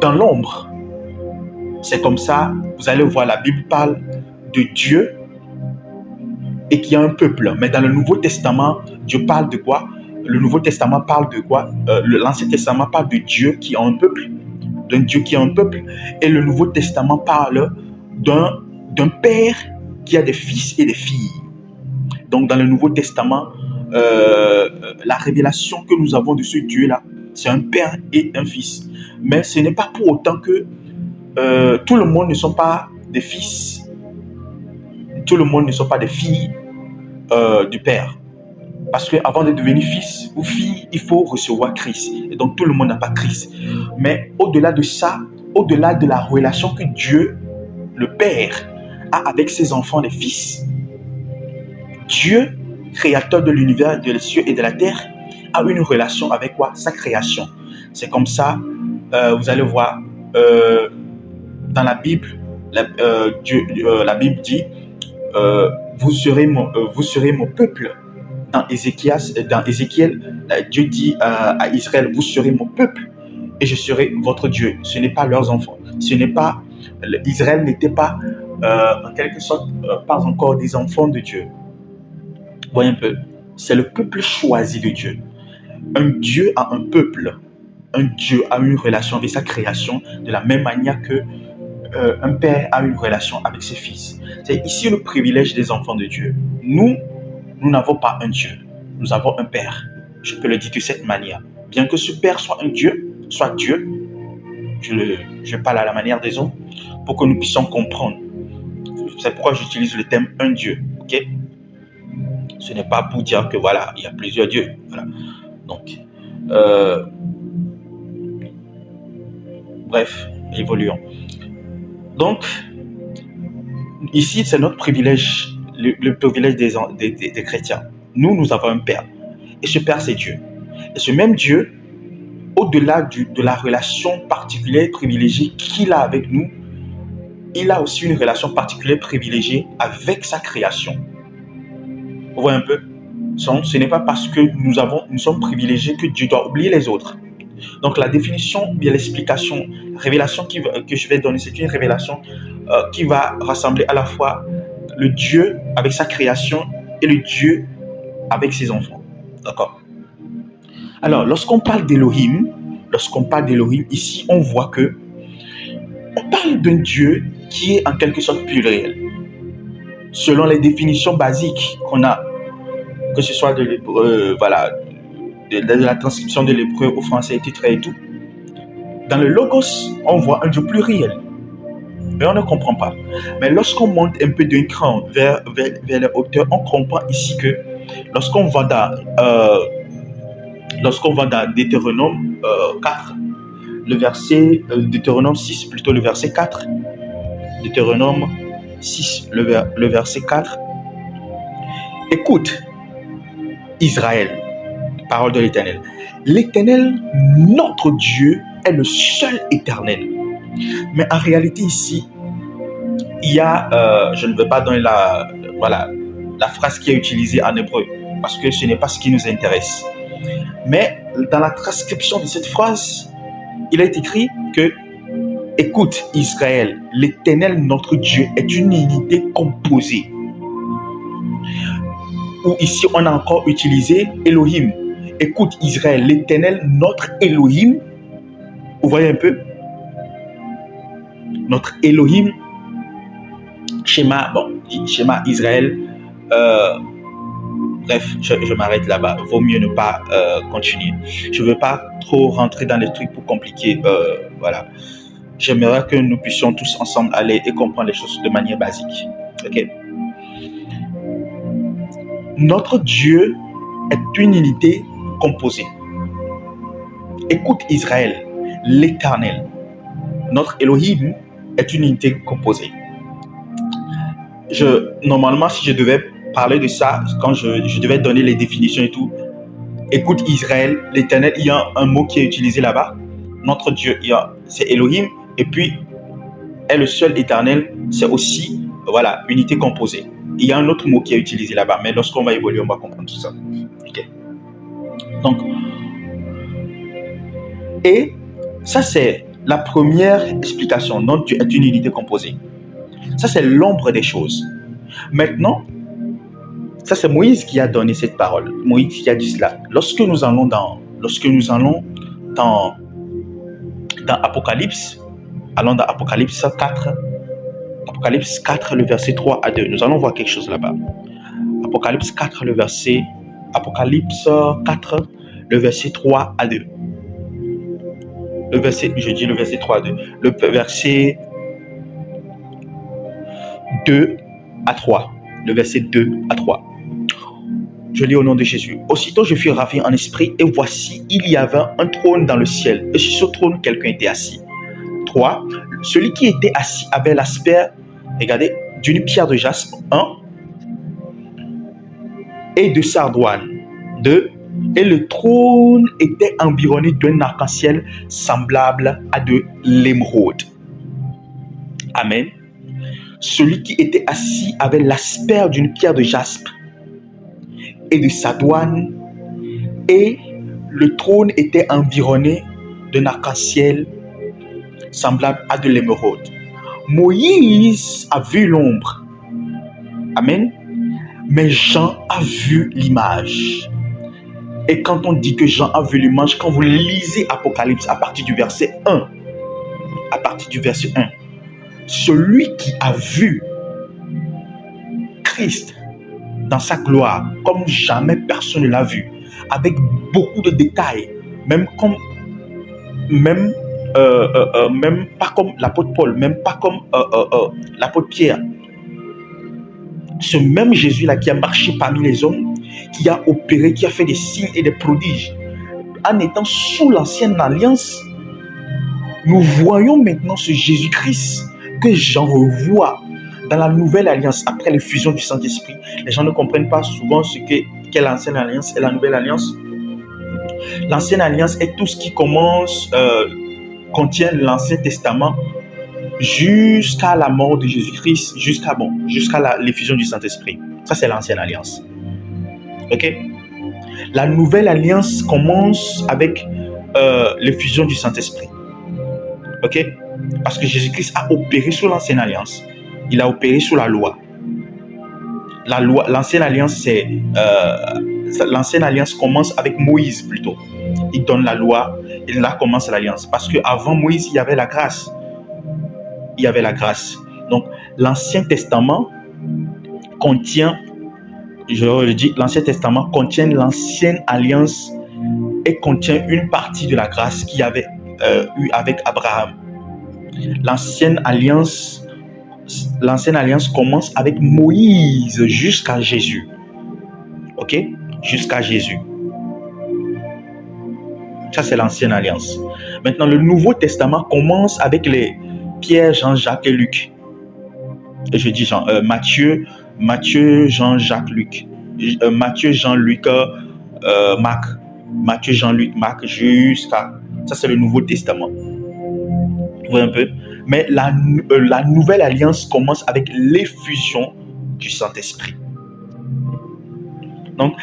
dans l'ombre. C'est comme ça, vous allez voir, la Bible parle de Dieu et qu'il y a un peuple. Mais dans le Nouveau Testament, Dieu parle de quoi? Le Nouveau Testament parle de quoi? L'Ancien Testament parle de Dieu qui a un peuple, d'un Dieu qui a un peuple. Et le Nouveau Testament parle d'un père qui a des fils et des filles. Donc dans le Nouveau Testament, la révélation que nous avons de ce Dieu-là, c'est un père et un fils. Mais ce n'est pas pour autant que tout le monde ne sont pas des fils, tout le monde ne sont pas des filles du père. Parce qu'avant de devenir fils ou fille, il faut recevoir Christ. Et donc tout le monde n'a pas Christ. Mais au-delà de ça, au-delà de la relation que Dieu, le Père, a avec ses enfants, les fils, Dieu, créateur de l'univers, des cieux et de la terre, a une relation avec quoi? Sa création. C'est comme ça, vous allez voir, dans la Bible, la Bible dit, vous serez mon peuple. dans Ézéchiel, Dieu dit à Israël, vous serez mon peuple et je serai votre Dieu. Ce n'est pas leurs enfants. Ce n'est pas Israël n'était pas en quelque sorte pas encore des enfants de Dieu. Voyez un peu, c'est le peuple choisi de Dieu. Un Dieu a un peuple. Un Dieu a une relation avec sa création de la même manière que un père a une relation avec ses fils. C'est ici le privilège des enfants de Dieu. Nous n'avons pas un Dieu. Nous avons un père. Je peux le dire de cette manière. Bien que ce père soit un Dieu, je parle à la manière des hommes pour que nous puissions comprendre. C'est pourquoi j'utilise le terme un Dieu. Ok? Ce n'est pas pour dire que voilà, il y a plusieurs dieux. Voilà. Donc, bref, évoluons. Donc, ici, c'est notre privilège, le privilège des chrétiens. Nous avons un Père. Et ce Père, c'est Dieu. Et ce même Dieu, au-delà de la relation particulière, privilégiée qu'il a avec nous, il a aussi une relation particulière, privilégiée avec sa création. Vous voyez un peu? Ce n'est pas parce que nous sommes privilégiés que Dieu doit oublier les autres. Donc la définition, bien l'explication, la révélation que je vais donner, c'est une révélation qui va rassembler à la fois le Dieu avec sa création et le Dieu avec ses enfants. D'accord? Alors, lorsqu'on parle d'Élohim, ici, on voit que on parle d'un Dieu qui est en quelque sorte pluriel. Selon les définitions basiques qu'on a, que ce soit de la transcription de l'hébreu au français, titre et tout, dans le Logos, on voit un Dieu pluriel. Mais on ne comprend pas. Mais lorsqu'on monte un peu d'un cran vers les hauteurs, on comprend ici que lorsqu'on va dans Deutéronome 4, le verset Deutéronome 6, plutôt le verset 4, Deutéronome 6, le verset 4, écoute, Israël, parole de l'Éternel. L'Éternel, notre Dieu, est le seul éternel. Mais en réalité ici, il y a, je ne veux pas donner la phrase qui est utilisée en hébreu, parce que ce n'est pas ce qui nous intéresse. Mais dans la transcription de cette phrase, il est écrit que, écoute Israël, l'Éternel notre Dieu est une unité composée. Ou ici on a encore utilisé Elohim. Écoute Israël, l'Éternel notre Elohim. Vous voyez un peu? Notre Elohim, schéma Israël. Bref, je m'arrête là-bas. Vaut mieux ne pas continuer. Je ne veux pas trop rentrer dans les trucs pour compliquer. Voilà. J'aimerais que nous puissions tous ensemble aller et comprendre les choses de manière basique. Ok? Notre Dieu est une unité composée. Écoute Israël, l'Éternel. Notre Elohim est une unité composée. Normalement, si je devais parler de ça, quand je devais donner les définitions et tout, écoute Israël, l'Éternel, il y a un mot qui est utilisé là-bas. Notre Dieu, c'est Elohim, et puis est le seul éternel, c'est aussi, voilà, unité composée. Il y a un autre mot qui est utilisé là-bas, mais lorsqu'on va évoluer, on va comprendre tout ça. Okay. Donc, et ça, c'est la première explication. Notre Dieu est une unité composée. Ça, c'est l'ombre des choses. Maintenant, ça, c'est Moïse qui a donné cette parole. Moïse qui a dit cela. Lorsque nous allons dans Apocalypse, allons dans Apocalypse 4, Apocalypse 4, le verset 3 à 2. Nous allons voir quelque chose là-bas. Apocalypse 4, le verset 3 à 2. Le verset 3 à 2. Le verset 2 à 3. Le verset 2 à 3. Je lis au nom de Jésus. Aussitôt je fus ravi en esprit, et voici, il y avait un trône dans le ciel, et sur ce trône, quelqu'un était assis. 3. Celui qui était assis avait l'aspect, regardez, d'une pierre de jaspe, 1, et de sardoine, 2. Et le trône était environné d'un arc-en-ciel semblable à de l'émeraude. Amen. Celui qui était assis avait l'aspect d'une pierre de jaspe, et de sa douane, et le trône était environné d'un arc-en-ciel semblable à de l'émeraude. Moïse a vu l'ombre. Amen. Mais Jean a vu l'image. Et quand on dit que Jean a vu l'image, quand vous lisez Apocalypse à partir du verset 1, celui qui a vu Christ dans sa gloire, comme jamais personne ne l'a vu, avec beaucoup de détails, même pas comme l'apôtre Paul, même pas comme l'apôtre Pierre. Ce même Jésus-là qui a marché parmi les hommes, qui a opéré, qui a fait des signes et des prodiges, en étant sous l'ancienne alliance, nous voyons maintenant ce Jésus-Christ que Jean revoit dans la nouvelle alliance, après l'effusion du Saint-Esprit. Les gens ne comprennent pas souvent ce qu'est l'ancienne alliance et la nouvelle alliance. L'ancienne alliance est tout ce qui contient l'Ancien Testament jusqu'à la mort de Jésus-Christ, jusqu'à l'effusion du Saint-Esprit. Ça, c'est l'ancienne alliance. Ok? La nouvelle alliance commence avec l'effusion du Saint-Esprit. Ok? Parce que Jésus-Christ a opéré sous l'ancienne alliance. Il a opéré sous la loi. L'ancienne alliance, l'ancienne alliance commence avec Moïse plutôt. Il donne la loi et là commence l'alliance. Parce qu'avant Moïse, il y avait la grâce. Donc, l'Ancien Testament contient, je le dis, l'Ancien Testament contient l'ancienne alliance et contient une partie de la grâce qu'il y avait eu avec Abraham. L'ancienne alliance commence avec Moïse jusqu'à Jésus. Ok? Jusqu'à Jésus. Ça, c'est l'ancienne alliance. Maintenant, le Nouveau Testament commence avec les Pierre, Jean, Jacques et Luc. Et je dis Matthieu, Jean, Jacques, Luc. Matthieu, Jean, Luc, Marc. Matthieu, Jean, Luc, Marc, jusqu'à... Ça, c'est le Nouveau Testament. Vous voyez un peu? Mais la nouvelle alliance commence avec l'effusion du Saint-Esprit. Donc,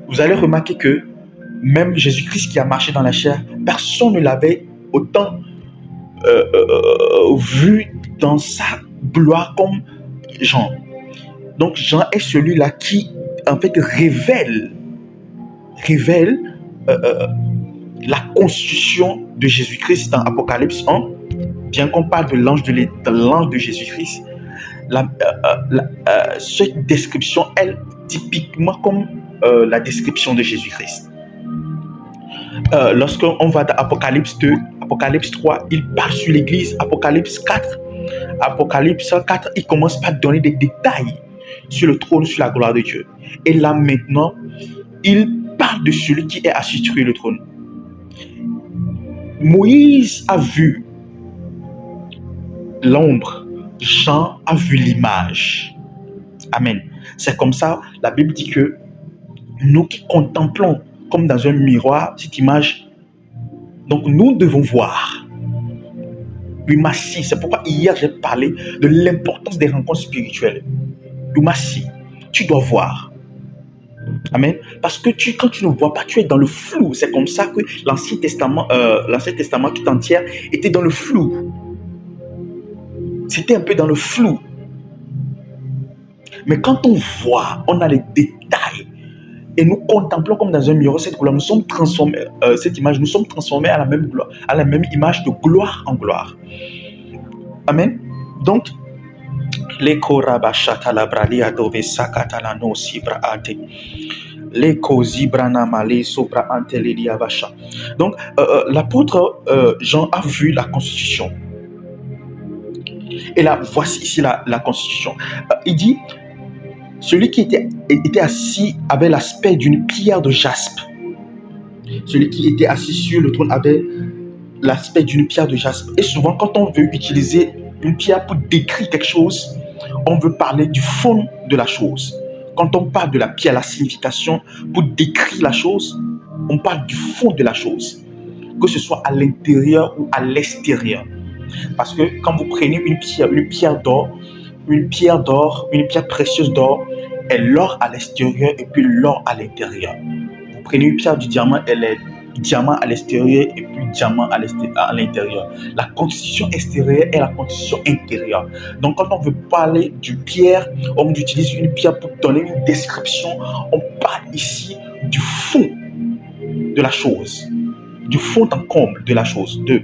vous allez remarquer que même Jésus-Christ qui a marché dans la chair, personne ne l'avait autant vu dans sa gloire comme Jean. Donc, Jean est celui-là qui, en fait, révèle la constitution de Jésus-Christ dans Apocalypse 1. Bien qu'on parle de l'ange de Jésus-Christ, cette description est typiquement comme la description de Jésus-Christ. Lorsqu'on va dans Apocalypse 2, Apocalypse 3, il parle sur l'Église. Apocalypse 4, il commence par donner des détails sur le trône, sur la gloire de Dieu. Et là maintenant, il parle de celui qui est assis sur le trône. Moïse a vu l'ombre, Jean a vu l'image. Amen. C'est comme ça, la Bible dit que nous qui contemplons comme dans un miroir cette image, donc nous devons voir. C'est pourquoi hier j'ai parlé de l'importance des rencontres spirituelles. Tu dois voir. Amen. Parce que quand tu ne vois pas, tu es dans le flou. C'est comme ça que l'Ancien Testament tout entier était dans le flou. C'était un peu dans le flou. Mais quand on voit, on a les détails. Et nous contemplons comme dans un miroir cette gloire. Nous sommes transformés, cette image, nous sommes transformés à la même gloire, à la même image de gloire en gloire. Amen. Donc, les korabashata labrali adove sakatala no sibra ate. Les kozibrana male sobra ante leliabasha. Donc, l'apôtre Jean a vu la constitution. Et là, voici ici la constitution. Il dit, celui qui était assis avait l'aspect d'une pierre de jaspe. Celui qui était assis sur le trône avait l'aspect d'une pierre de jaspe. Et souvent, quand on veut utiliser une pierre pour décrire quelque chose, on veut parler du fond de la chose. Quand on parle de la pierre, la signification, pour décrire la chose, on parle du fond de la chose. Que ce soit à l'intérieur ou à l'extérieur. Parce que quand vous prenez une pierre d'or, une pierre précieuse d'or, est l'or à l'extérieur et puis l'or à l'intérieur. Vous prenez une pierre du diamant, elle est diamant à l'extérieur et puis diamant à l'intérieur. La constitution extérieure est la constitution intérieure. Donc, quand on veut parler d'une pierre, on utilise une pierre pour donner une description. On parle ici du fond de la chose, du fond en comble de la chose, de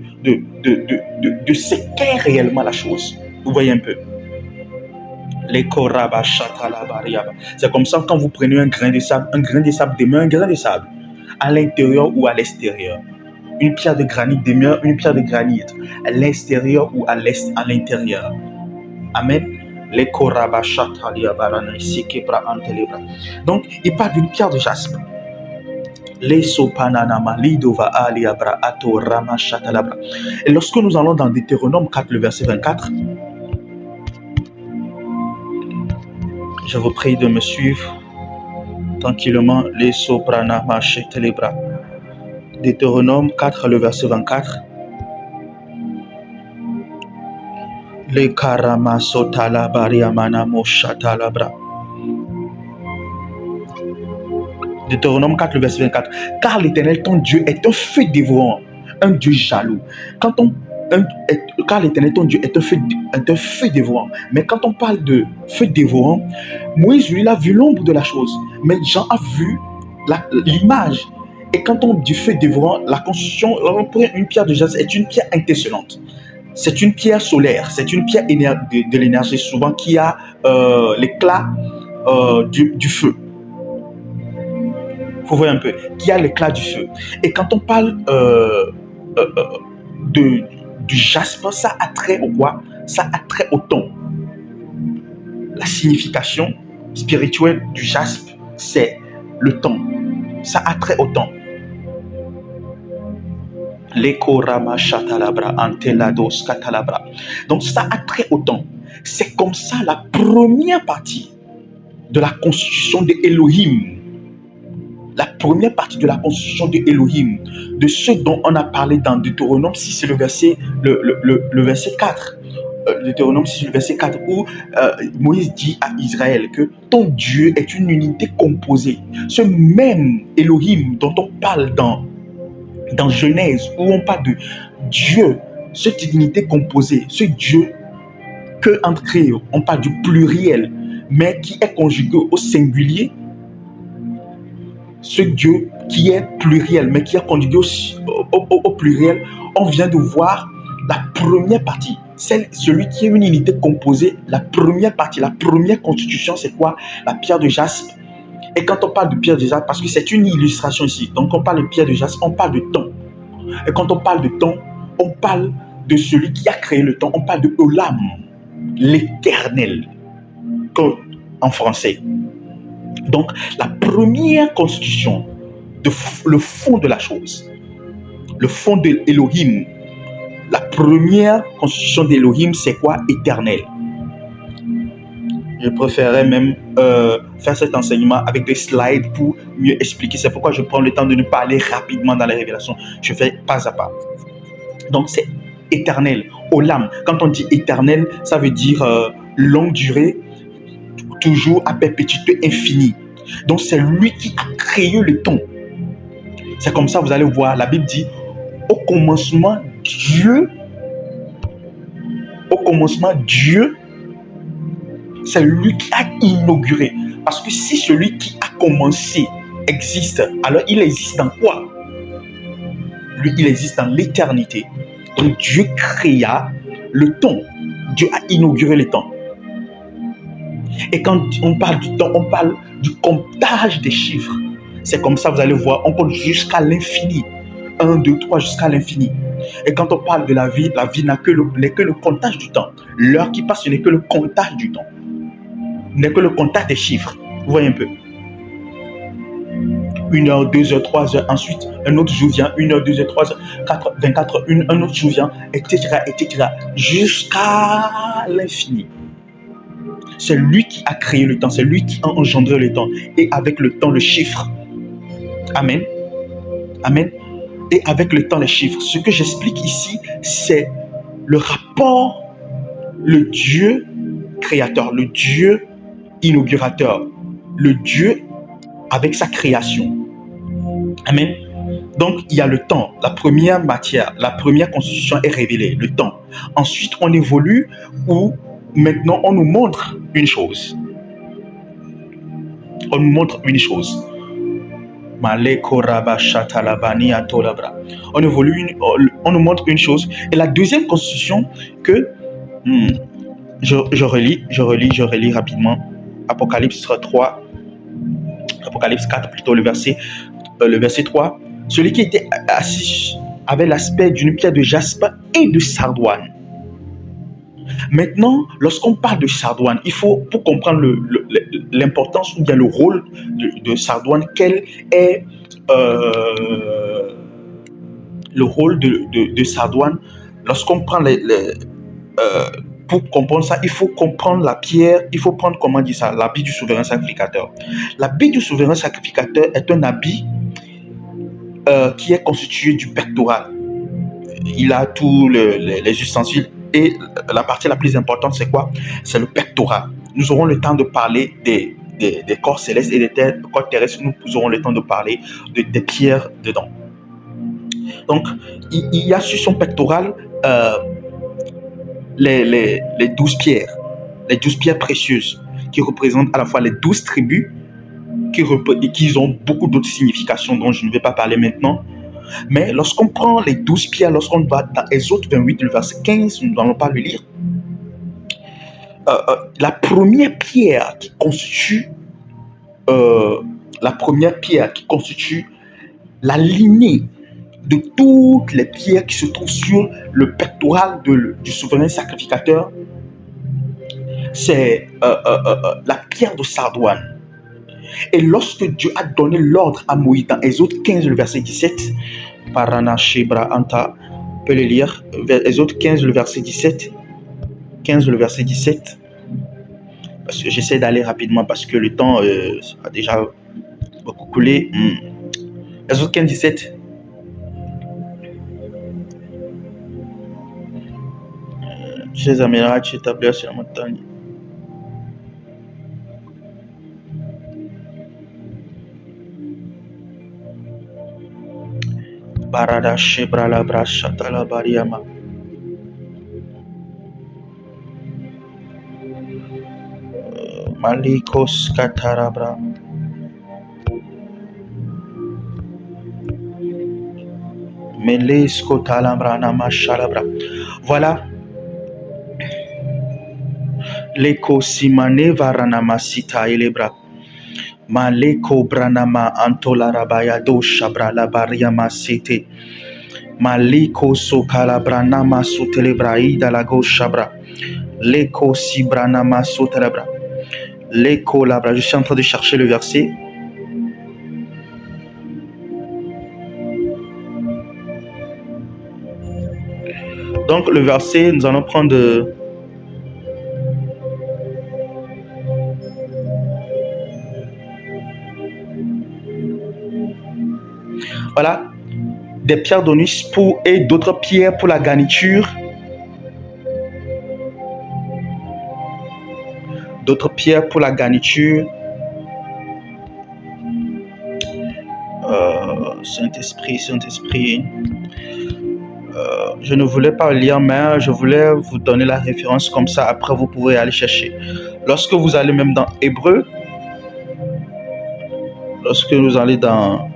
ce qu'est réellement la chose. Vous voyez un peu. C'est comme ça quand vous prenez un grain de sable demeure un grain de sable à l'intérieur ou à l'extérieur. Une pierre de granit demeure une pierre de granit à l'extérieur ou à l'intérieur. Amen. Donc, il parle d'une pierre de jaspe. Et lorsque nous allons dans Deutéronome 4, le verset 24, je vous prie de me suivre tranquillement. Les soprana marché telebra. Deutéronome 4, le verset 24. Les karama sotala bariamana moshatalabra. Deutéronome 4, le verset 24. Car l'Éternel, ton Dieu, est un feu dévorant, un Dieu jaloux. Car l'Éternel, ton Dieu, est un feu dévorant. Mais quand on parle de feu dévorant, Moïse, lui, il a vu l'ombre de la chose. Mais Jean a vu l'image. Et quand on dit feu dévorant, la construction, une pierre de jaspe est une pierre étincelante. C'est une pierre solaire, c'est une pierre de l'énergie souvent qui a l'éclat du feu. Vous voyez un peu, qui a l'éclat du feu. Et quand on parle du jaspe, ça a trait au quoi? Ça a trait au ton. La signification spirituelle du jaspe, c'est le ton. Ça a trait au ton. Donc ça a trait au ton. C'est comme ça la première partie de la constitution de Elohim. La première partie de la constitution de Elohim, de ce dont on a parlé dans Deutéronome 6, c'est le verset 4. Deutéronome 6, le verset 4, où Moïse dit à Israël que ton Dieu est une unité composée. Ce même Elohim dont on parle dans Genèse, où on parle de Dieu, cette unité composée, ce Dieu que entre créés, on parle du pluriel, mais qui est conjugué au singulier. Ce Dieu qui est pluriel, mais qui est conjugué au pluriel, on vient de voir la première partie, celui qui est une unité composée. La première partie, la première constitution, c'est quoi? La pierre de jaspe. Et quand on parle de pierre de jaspe, parce que c'est une illustration ici, donc on parle de pierre de jaspe, on parle de temps. Et quand on parle de temps, on parle de celui qui a créé le temps, on parle de Olam, l'éternel, en français. Donc, la première constitution, le fond de la chose, le fond de Elohim, la première constitution d'Elohim, c'est quoi? Éternel. Je préférerais même faire cet enseignement avec des slides pour mieux expliquer. C'est pourquoi je prends le temps de ne pas aller rapidement dans les révélations. Je fais pas à pas. Donc, c'est éternel. Olam. Quand on dit éternel, ça veut dire longue durée, toujours à perpétuité infinie. Donc, c'est lui qui a créé le temps. C'est comme ça, vous allez voir, la Bible dit, au commencement, Dieu, c'est lui qui a inauguré. Parce que si celui qui a commencé existe, alors il existe dans quoi? Lui, il existe dans l'éternité. Donc, Dieu créa le temps. Dieu a inauguré le temps. Et quand on parle du temps, on parle du comptage des chiffres. C'est comme ça, vous allez voir, on compte jusqu'à l'infini. 1, 2, 3, jusqu'à l'infini. Et quand on parle de la vie n'est que le comptage du temps. L'heure qui passe, ce n'est que le comptage du temps. N'est que le comptage des chiffres. Vous voyez un peu. 1 heure, 2 heures, 3 heures, ensuite un autre jour vient, 1 heure, 2 heures, 3 heures, 24 heures, un autre jour vient, etc., jusqu'à l'infini. C'est lui qui a créé le temps, c'est lui qui a engendré le temps. Et avec le temps, le chiffre. Amen. Amen. Et avec le temps, les chiffres. Ce que j'explique ici, c'est le rapport, le Dieu créateur, le Dieu inaugurateur, le Dieu avec sa création. Amen. Donc, il y a le temps. La première matière, la première constitution est révélée, le temps. Ensuite, on évolue où maintenant on nous montre une chose. On nous montre une chose. On évolue, on nous montre une chose. Et la deuxième constitution que je relis rapidement. Apocalypse 3, Apocalypse 4 plutôt, le verset 3. Celui qui était assis avait l'aspect d'une pierre de jaspe et de sardoine. Maintenant, lorsqu'on parle de sardoine, il faut, pour comprendre l'importance ou bien le rôle de sardoine, quel est le rôle de sardoine. Lorsqu'on prend pour comprendre ça, il faut comprendre la pierre, il faut prendre, comment dire ça, l'habit du souverain sacrificateur. L'habit du souverain sacrificateur est un habit qui est constitué du pectoral. Il a tous les ustensiles et la partie la plus importante, c'est quoi? C'est le pectoral. Nous aurons le temps de parler des corps célestes et des corps terrestres. Nous aurons le temps de parler des pierres dedans. Donc, il y a sur son pectoral les 12 pierres, les 12 pierres précieuses qui représentent à la fois les 12 tribus qui ont beaucoup d'autres significations dont je ne vais pas parler maintenant. Mais lorsqu'on prend les 12 pierres, lorsqu'on va dans Exode 28, le verset 15, nous n'allons pas le lire. La première pierre qui constitue la lignée de toutes les pierres qui se trouvent sur le pectoral du souverain sacrificateur, c'est la pierre de sardoine. Et lorsque Dieu a donné l'ordre à Moïse dans Exode 15, le verset 17, Parana Shebra Anta, peut le lire, Exode 15, le verset 17, 15, le verset 17, parce que j'essaie d'aller rapidement parce que le temps a déjà beaucoup coulé. Exode 15, 17. Chez Améra, tu établis sur la montagne. Barada Shebra la Brashata la Bariama. Malikos Katarabra. Melesko Talambra Namashalabra. Voilà. Leko Simane Varanamasita Elebra. Maleko Branama Antola Rabaya Do Shabra la Bariama Sete. Maliko Sokala Branama Sotelebraïda la Go Shabra. Leko Sibranama Sotelebra. Leko Labra. Je suis en train de chercher le verset. Donc le verset, nous allons prendre voilà, des pierres d'onyx et d'autres pierres pour la garniture. D'autres pierres pour la garniture. Saint-Esprit. Je ne voulais pas lire, mais je voulais vous donner la référence comme ça. Après, vous pouvez aller chercher. Lorsque vous allez même dans Hébreu, lorsque vous allez dans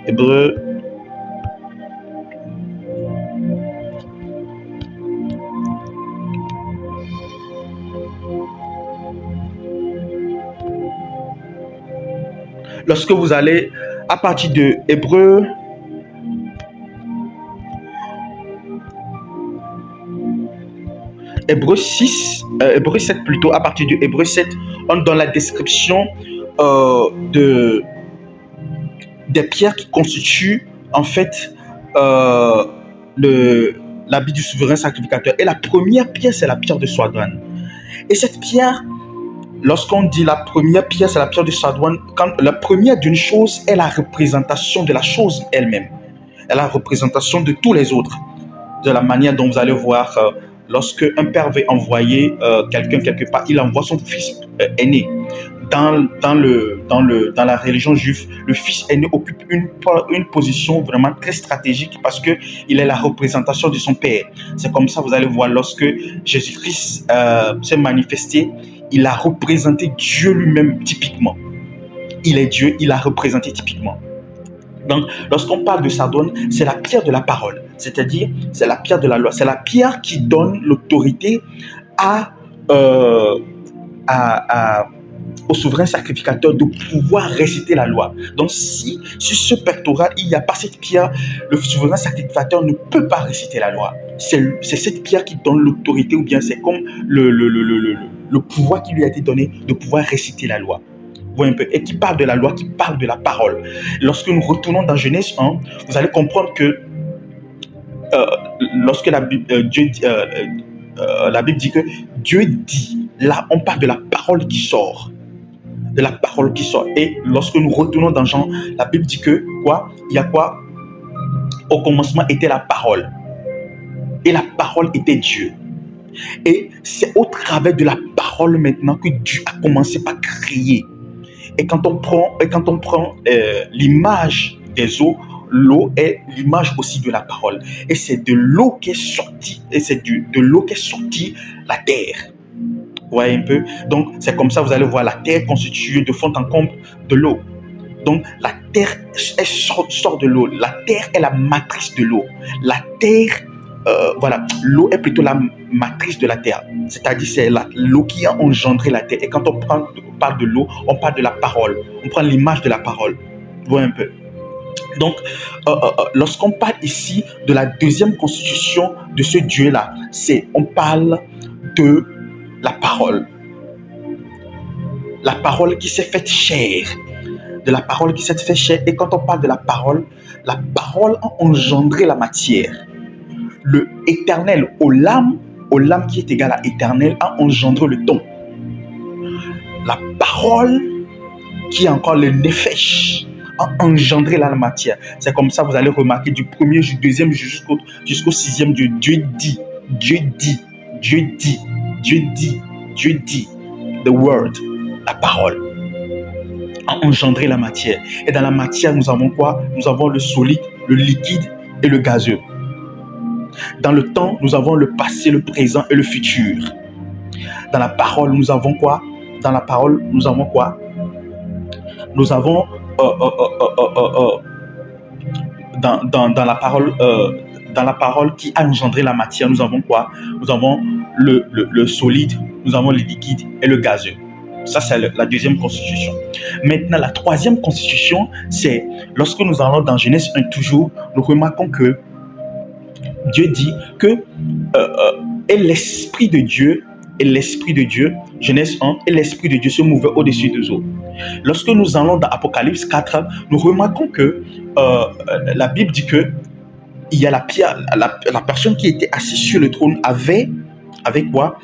Hébreu, lorsque vous allez à partir de Hébreu, Hébreu 6, Hébreu 7 plutôt, à partir de Hébreu 7, on donne la description des pierres qui constituent en fait l'habit du souverain sacrificateur. Et la première pierre, c'est la pierre de sardoine. Et cette pierre, lorsqu'on dit la première pierre, c'est la pierre de sardoine, quand la première d'une chose est la représentation de la chose elle-même, est la représentation de tous les autres, de la manière dont vous allez voir lorsque un père veut envoyer quelqu'un quelque part, il envoie son fils aîné. Dans la religion juive, le fils aîné occupe une position vraiment très stratégique parce qu'il est la représentation de son père. C'est comme ça, vous allez voir, lorsque Jésus-Christ s'est manifesté, il a représenté Dieu lui-même typiquement. Il est Dieu, il a représenté typiquement. Donc, lorsqu'on parle de Sardone, c'est la pierre de la parole, c'est-à-dire c'est la pierre de la loi, c'est la pierre qui donne l'autorité au souverain sacrificateur de pouvoir réciter la loi. Donc, si sur ce pectoral, il n'y a pas cette pierre, le souverain sacrificateur ne peut pas réciter la loi. C'est cette pierre qui donne l'autorité, ou bien c'est comme le pouvoir qui lui a été donné de pouvoir réciter la loi. Un peu, et qui parle de la loi, qui parle de la parole. Lorsque nous retournons dans Genèse 1, vous allez comprendre que lorsque la Bible dit que Dieu dit, là on parle de la parole qui sort. De la parole qui sort. Et lorsque nous retournons dans Jean, la Bible dit que quoi? Il y a quoi? Au commencement était la parole. Et la parole était Dieu. Et c'est au travers de la parole maintenant que Dieu a commencé par créer. Et quand on prend l'image des eaux, l'eau est l'image aussi de la parole. Et c'est de l'eau qui est sortie, et c'est de l'eau qui est sortie la terre. Vous voyez un peu? Donc, c'est comme ça, vous allez voir la terre constituée de fond en comble de l'eau. Donc, la terre elle sort de l'eau. La terre est la matrice de l'eau. La terre, voilà, l'eau est plutôt la matrice de la terre. C'est-à-dire, c'est l'eau qui a engendré la terre. Et quand on parle de l'eau, on parle de la parole. On prend l'image de la parole. Vous voyez un peu? Donc, lorsqu'on parle ici de la deuxième constitution de ce Dieu-là, on parle de la parole. La parole qui s'est faite chair. De la parole qui s'est faite chair. Et quand on parle de la parole a engendré la matière. Le éternel, Olam qui est égal à éternel, a engendré le temps. La parole qui est encore le nefesh a engendré la matière. C'est comme ça, vous allez remarquer du premier jour, deuxième jour jusqu'au sixième jour, Dieu dit. The word, la parole, a engendré la matière. Et dans la matière, nous avons quoi? Nous avons le solide, le liquide et le gazeux. Dans le temps, nous avons le passé, le présent et le futur. Dans la parole, nous avons quoi? Dans la parole, nous avons quoi? Nous avons dans la parole qui a engendré la matière, nous avons quoi? Nous avons le solide, nous avons le liquide et le gazeux. Ça, c'est la deuxième constitution. Maintenant, la troisième constitution, c'est lorsque nous allons dans Genèse 1 toujours, nous remarquons que Dieu dit que et l'Esprit de Dieu, Genèse 1, et l'Esprit de Dieu se mouvait au-dessus des eaux. Lorsque nous allons dans Apocalypse 4, nous remarquons que la Bible dit que il y a la pierre, la personne qui était assise sur le trône avait quoi?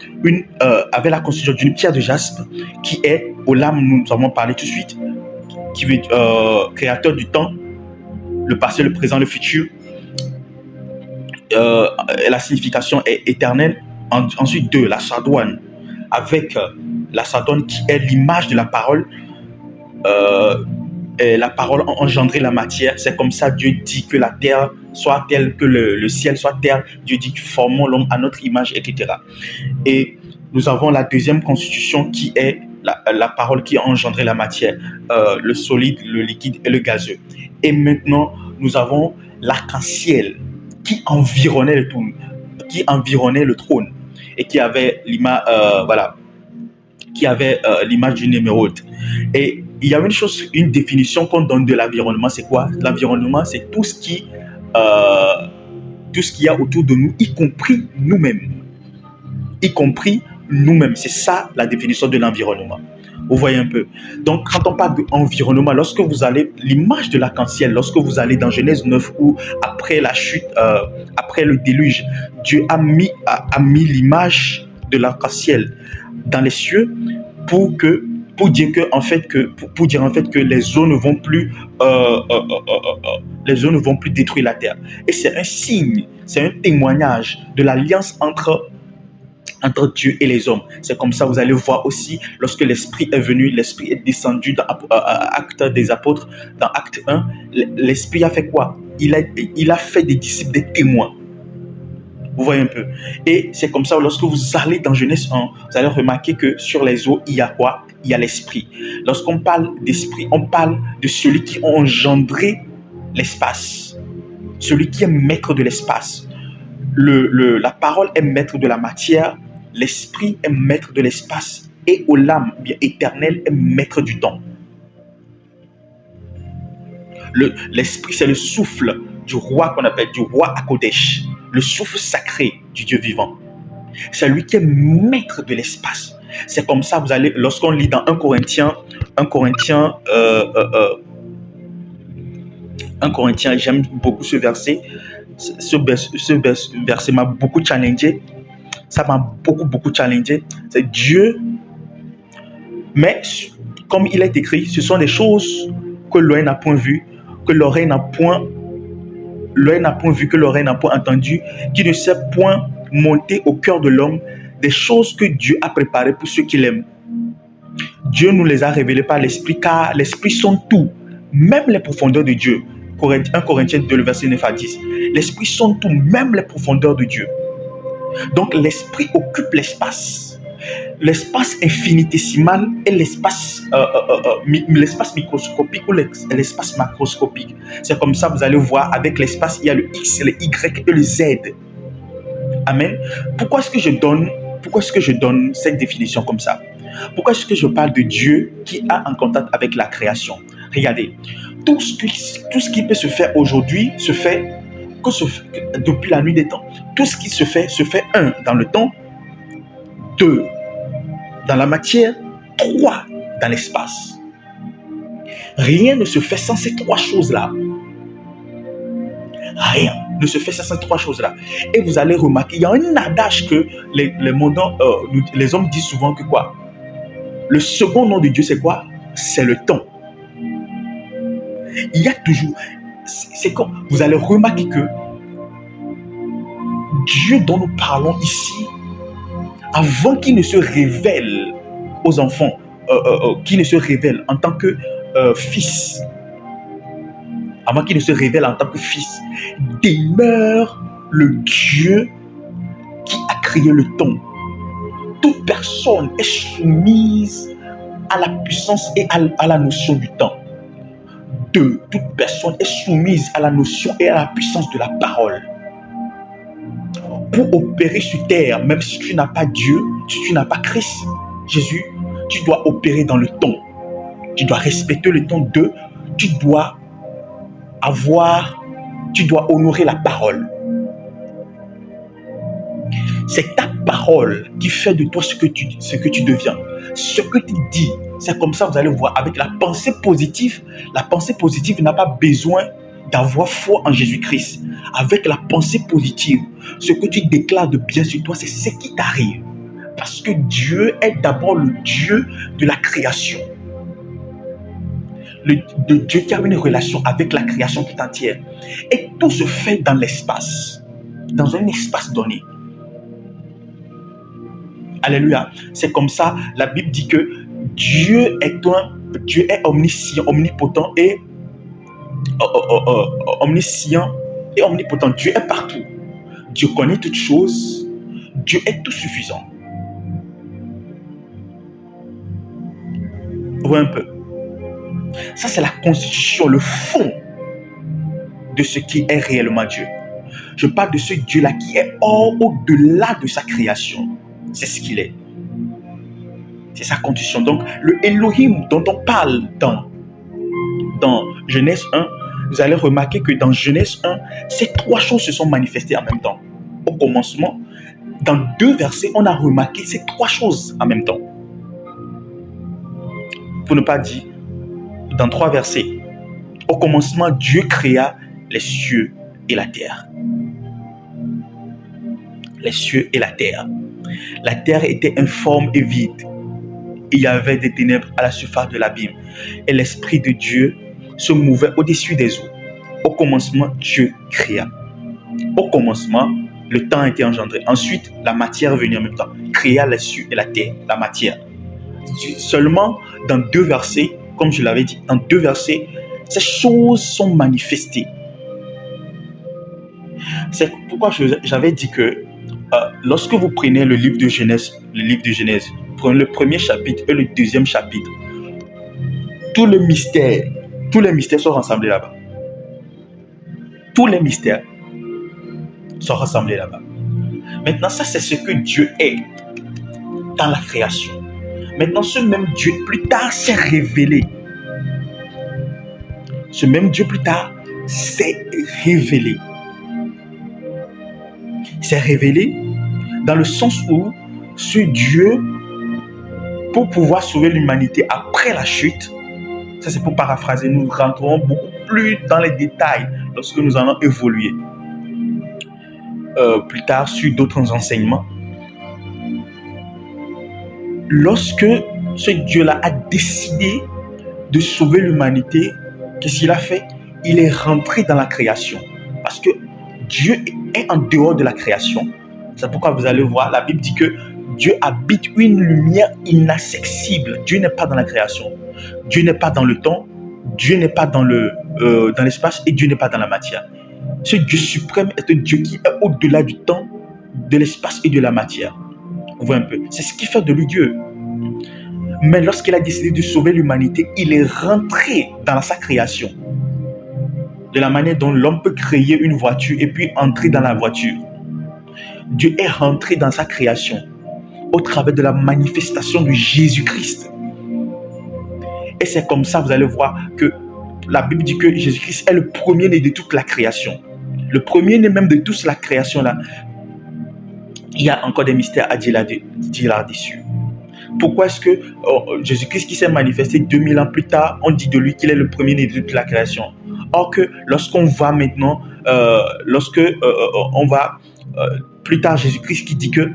Avait la constitution d'une pierre de jaspe qui est Olam, nous avons parlé tout de suite, qui veut créateur du temps, le passé, le présent, le futur. La signification est éternelle. Ensuite, la sardoine, avec la sardoine qui est l'image de la parole. Et la parole a engendré la matière. C'est comme ça Dieu dit que la terre soit telle, que le ciel soit terre. Dieu dit que formons l'homme à notre image, etc. Et nous avons la deuxième constitution qui est la parole qui a engendré la matière, le solide, le liquide et le gazeux. Et maintenant, nous avons l'arc-en-ciel qui environnait le trône et qui avait l'image, l'image d'une émeraude. Et il y a une définition qu'on donne de l'environnement. C'est quoi? L'environnement, c'est tout ce qu'il y a autour de nous, y compris nous-mêmes. C'est ça la définition de l'environnement. Vous voyez un peu. Donc, quand on parle d'environnement, lorsque vous allez, l'image de l'arc-en-ciel, lorsque vous allez dans Genèse 9, où après la chute, après le déluge, Dieu a mis l'image de l'arc-en-ciel dans les cieux pour dire en fait que les eaux ne vont plus détruire la terre. Et c'est un signe, c'est un témoignage de l'alliance entre entre Dieu et les hommes. C'est comme ça, vous allez voir aussi, lorsque l'Esprit est venu, l'Esprit est descendu dans Actes des Apôtres, dans Acte 1, l'Esprit a fait quoi? Il a fait des disciples des témoins. Vous voyez un peu. Et c'est comme ça, lorsque vous allez dans Genèse 1, vous allez remarquer que sur les eaux, il y a quoi? Il y a l'Esprit. Lorsqu'on parle d'Esprit, on parle de celui qui a engendré l'espace, celui qui est maître de l'espace. La parole est maître de la matière, l'Esprit est maître de l'espace et l'âme bien éternelle est maître du temps. L'Esprit, c'est le souffle du roi qu'on appelle du roi Akodesh, le souffle sacré du Dieu vivant. C'est lui qui est maître de l'espace. C'est comme ça, vous allez, lorsqu'on lit dans 1 Corinthiens, j'aime beaucoup ce verset. Ce verset m'a beaucoup challengé. Ça m'a beaucoup challengé. C'est Dieu. Mais comme il est écrit, ce sont des choses que l'œil n'a point vues, que l'oreille n'a point vu, que l'oreille n'a point entendu, qui ne s'est point monté au cœur de l'homme, des choses que Dieu a préparées pour ceux qui l'aiment. Dieu nous les a révélées par l'Esprit, car l'Esprit sonde tout, même les profondeurs de Dieu. 1 Corinthiens 2, le verset 9 à 10. L'Esprit sonde tout, même les profondeurs de Dieu. Donc l'Esprit occupe l'espace. L'espace infinitésimal et l'espace microscopique ou l'espace macroscopique. C'est comme ça, vous allez voir, avec l'espace, il y a le X, le Y et le Z. Amen. Pourquoi est-ce que je donne cette définition comme ça? Pourquoi est-ce que je parle de Dieu qui a un contact avec la création? Regardez, tout ce qui peut se faire aujourd'hui se fait depuis la nuit des temps. Tout ce qui se fait 1 dans le temps, 2 dans la matière, 3 dans l'espace. Rien ne se fait sans ces 3 choses-là. Rien ne se fait sans ces 3 choses-là. Et vous allez remarquer, il y a un adage que les hommes disent souvent que quoi? Le second nom de Dieu, c'est quoi? C'est le temps. Il y a toujours... C'est comme... Vous allez remarquer que Dieu dont nous parlons ici, avant qu'il ne se révèle aux enfants, qu'il ne se révèle en tant que fils, avant qu'il ne se révèle en tant que fils, demeure le Dieu qui a créé le temps. Toute personne est soumise à la puissance et à la notion du temps. 2. Toute personne est soumise à la notion et à la puissance de la parole. Pour opérer sur terre, même si tu n'as pas Dieu, si tu n'as pas Christ, Jésus, tu dois opérer dans le temps. Tu dois respecter le temps. 2. Tu dois honorer la parole. C'est ta parole qui fait de toi ce que tu deviens. Ce que tu dis, c'est comme ça, vous allez voir, avec la pensée positive. La pensée positive n'a pas besoin d'avoir foi en Jésus-Christ. Avec la pensée positive, ce que tu déclares de bien sur toi, c'est ce qui t'arrive. Parce que Dieu est d'abord le Dieu de la création. Le Dieu qui a une relation avec la création tout entière. Et tout se fait dans l'espace. Dans un espace donné. Alléluia. C'est comme ça, la Bible dit que Dieu est omniscient, omnipotent et omniscient et omnipotent. Dieu est partout. Dieu connaît toutes choses. Dieu est tout suffisant. Vous voyez un peu. Ça, c'est la constitution, le fond de ce qui est réellement Dieu. Je parle de ce Dieu-là qui est au-delà de sa création. C'est ce qu'il est. C'est sa condition. Donc, le Elohim dont on parle dans Genèse 1, vous allez remarquer que dans Genèse 1, ces 3 choses se sont manifestées en même temps. Au commencement, dans 2 versets, on a remarqué ces 3 choses en même temps. Pour ne pas dire, dans 3 versets, au commencement, Dieu créa les cieux et la terre. Les cieux et la terre. La terre était informe et vide. Il y avait des ténèbres à la surface de l'abîme. Et l'Esprit de Dieu se mouvait au-dessus des eaux. Au commencement, Dieu créa. Au commencement, Le temps a été engendré. Ensuite, la matière est venue en même temps. Créa les cieux et la terre, la matière. Seulement dans 2 versets, comme je l'avais dit, dans 2 versets, ces choses sont manifestées. C'est pourquoi j'avais dit que lorsque vous prenez le livre de Genèse, prenez le premier chapitre et le deuxième chapitre, tous les mystères sont rassemblés là-bas. Tous les mystères sont rassemblés là-bas. Maintenant, ça, c'est ce que Dieu est dans la création. Maintenant, ce même Dieu, plus tard, s'est révélé. Ce même Dieu, plus tard, s'est révélé. S'est révélé dans le sens où ce Dieu, pour pouvoir sauver l'humanité après la chute, ça c'est pour paraphraser, nous rentrerons beaucoup plus dans les détails lorsque nous allons évoluer plus tard sur d'autres enseignements. Lorsque ce Dieu-là a décidé de sauver l'humanité, qu'est-ce qu'il a fait? Il est rentré dans la création. Parce que Dieu est en dehors de la création. C'est pourquoi vous allez voir, la Bible dit que Dieu habite une lumière inaccessible. Dieu n'est pas dans la création. Dieu n'est pas dans le temps. Dieu n'est pas dans l'espace et Dieu n'est pas dans la matière. Ce Dieu suprême est un Dieu qui est au-delà du temps, de l'espace et de la matière. Vous voyez un peu. C'est ce qui fait de lui Dieu. Mais lorsqu'il a décidé de sauver l'humanité, il est rentré dans sa création. De la manière dont l'homme peut créer une voiture et puis entrer dans la voiture. Dieu est rentré dans sa création au travers de la manifestation de Jésus-Christ. Et c'est comme ça, vous allez voir que la Bible dit que Jésus-Christ est le premier-né de toute la création. Le premier-né même de toute la création là. Il y a encore des mystères à dire là-dessus. Pourquoi est-ce que Jésus-Christ qui s'est manifesté 2000 ans plus tard, on dit de lui qu'il est le premier-né de toute la création? Or que lorsqu'on va maintenant, on va plus tard, Jésus-Christ qui dit que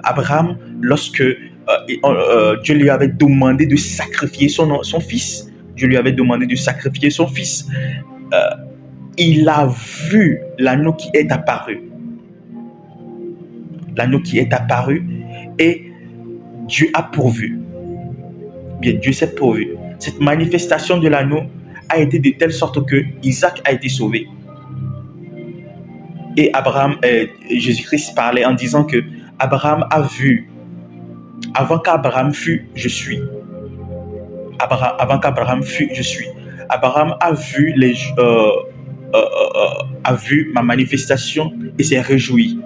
Abraham, lorsque Dieu lui avait demandé de sacrifier son fils, Dieu lui avait demandé de sacrifier son fils, il a vu l'agneau qui est apparu. L'agneau qui est apparu et Dieu a pourvu. Bien, Dieu s'est pourvu. Cette manifestation de l'agneau a été de telle sorte que Isaac a été sauvé. Et Jésus-Christ parlait en disant que Abraham a vu, avant qu'Abraham fût, je suis. Avant qu'Abraham fût, je suis. Abraham a vu ma manifestation et s'est réjoui.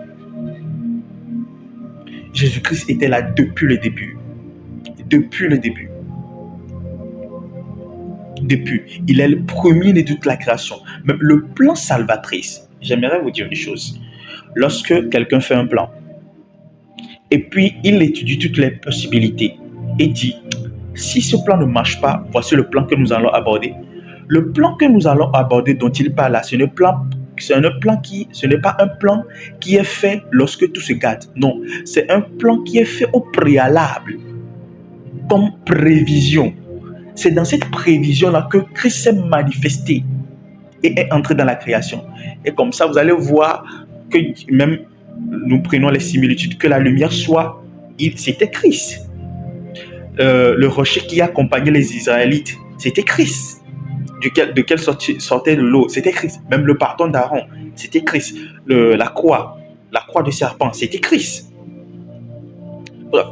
Jésus-Christ était là depuis le début. Depuis le début. Depuis. Il est le premier de toute la création. Même le plan salvatrice. J'aimerais vous dire une chose. Lorsque quelqu'un fait un plan, et puis il étudie toutes les possibilités, et dit, si ce plan ne marche pas, voici le plan que nous allons aborder. Le plan que nous allons aborder dont il parle là, ce n'est pas un plan qui est fait lorsque tout se gâte. Non, c'est un plan qui est fait au préalable, comme prévision. C'est dans cette prévision-là que Christ s'est manifesté et est entré dans la création. Et comme ça, vous allez voir que même nous prenons les similitudes, que la lumière soit, c'était Christ. Le rocher qui accompagnait les Israélites, c'était Christ. De quelle sortait l'eau, c'était Christ. Même le bâton d'Aaron, c'était Christ. La croix de serpent, c'était Christ.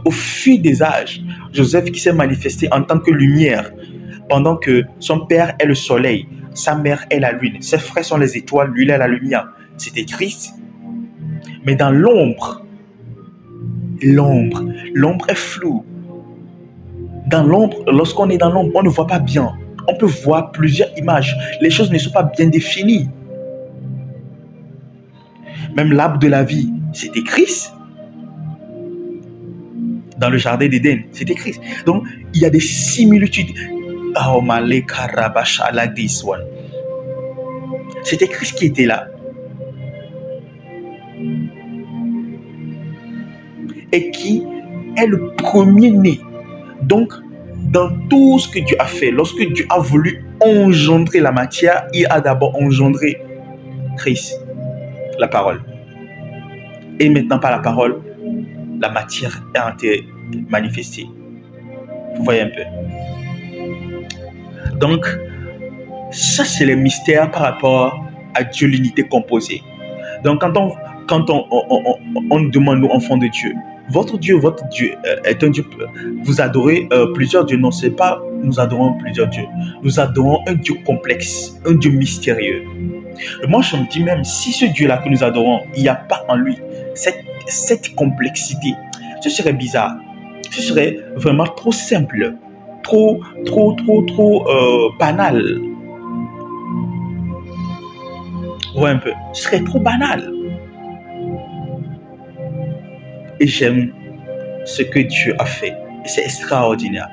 Au fil des âges, Joseph qui s'est manifesté en tant que lumière, pendant que son père est le soleil, sa mère est la lune, ses frères sont les étoiles, lui il est la lumière. C'était Christ. Mais dans l'ombre est floue. Dans l'ombre, lorsqu'on est dans l'ombre, on ne voit pas bien. On peut voir plusieurs images. Les choses ne sont pas bien définies. Même l'arbre de la vie, c'était Christ. Dans le jardin d'Éden, c'était Christ. Donc, il y a des similitudes. C'était Christ qui était là. Et qui est le premier-né. Donc, dans tout ce que Dieu a fait, lorsque Dieu a voulu engendrer la matière, il a d'abord engendré Christ, la parole. Et maintenant, par la parole, la matière a été manifestée. Vous voyez un peu. Donc, ça, c'est le mystère par rapport à Dieu, l'unité composée. Donc, quand on demande, nous, enfants de Dieu, votre Dieu est un Dieu. Vous adorez plusieurs dieux. Non, c'est pas nous adorons plusieurs dieux. Nous adorons un Dieu complexe, un Dieu mystérieux. Et moi, je me dis même, si ce Dieu-là que nous adorons, il n'y a pas en lui cette complexité, ce serait bizarre. Ce serait vraiment trop simple, trop banal. Ouais, un peu. Ce serait trop banal. Et j'aime ce que Dieu a fait. Et c'est extraordinaire.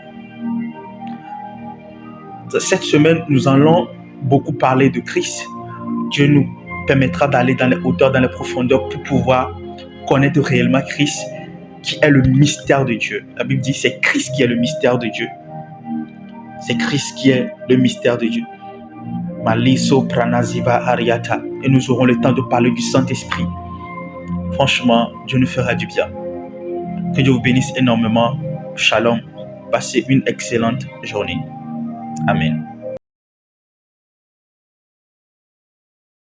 Cette semaine, nous allons beaucoup parler de Christ. Dieu nous permettra d'aller dans les hauteurs, dans les profondeurs pour pouvoir connaître réellement Christ, qui est le mystère de Dieu. La Bible dit que c'est Christ qui est le mystère de Dieu. C'est Christ qui est le mystère de Dieu. Maliso pranaziva ariata. Et nous aurons le temps de parler du Saint-Esprit. Franchement, Dieu nous fera du bien. Que Dieu vous bénisse énormément. Shalom. Passez une excellente journée. Amen.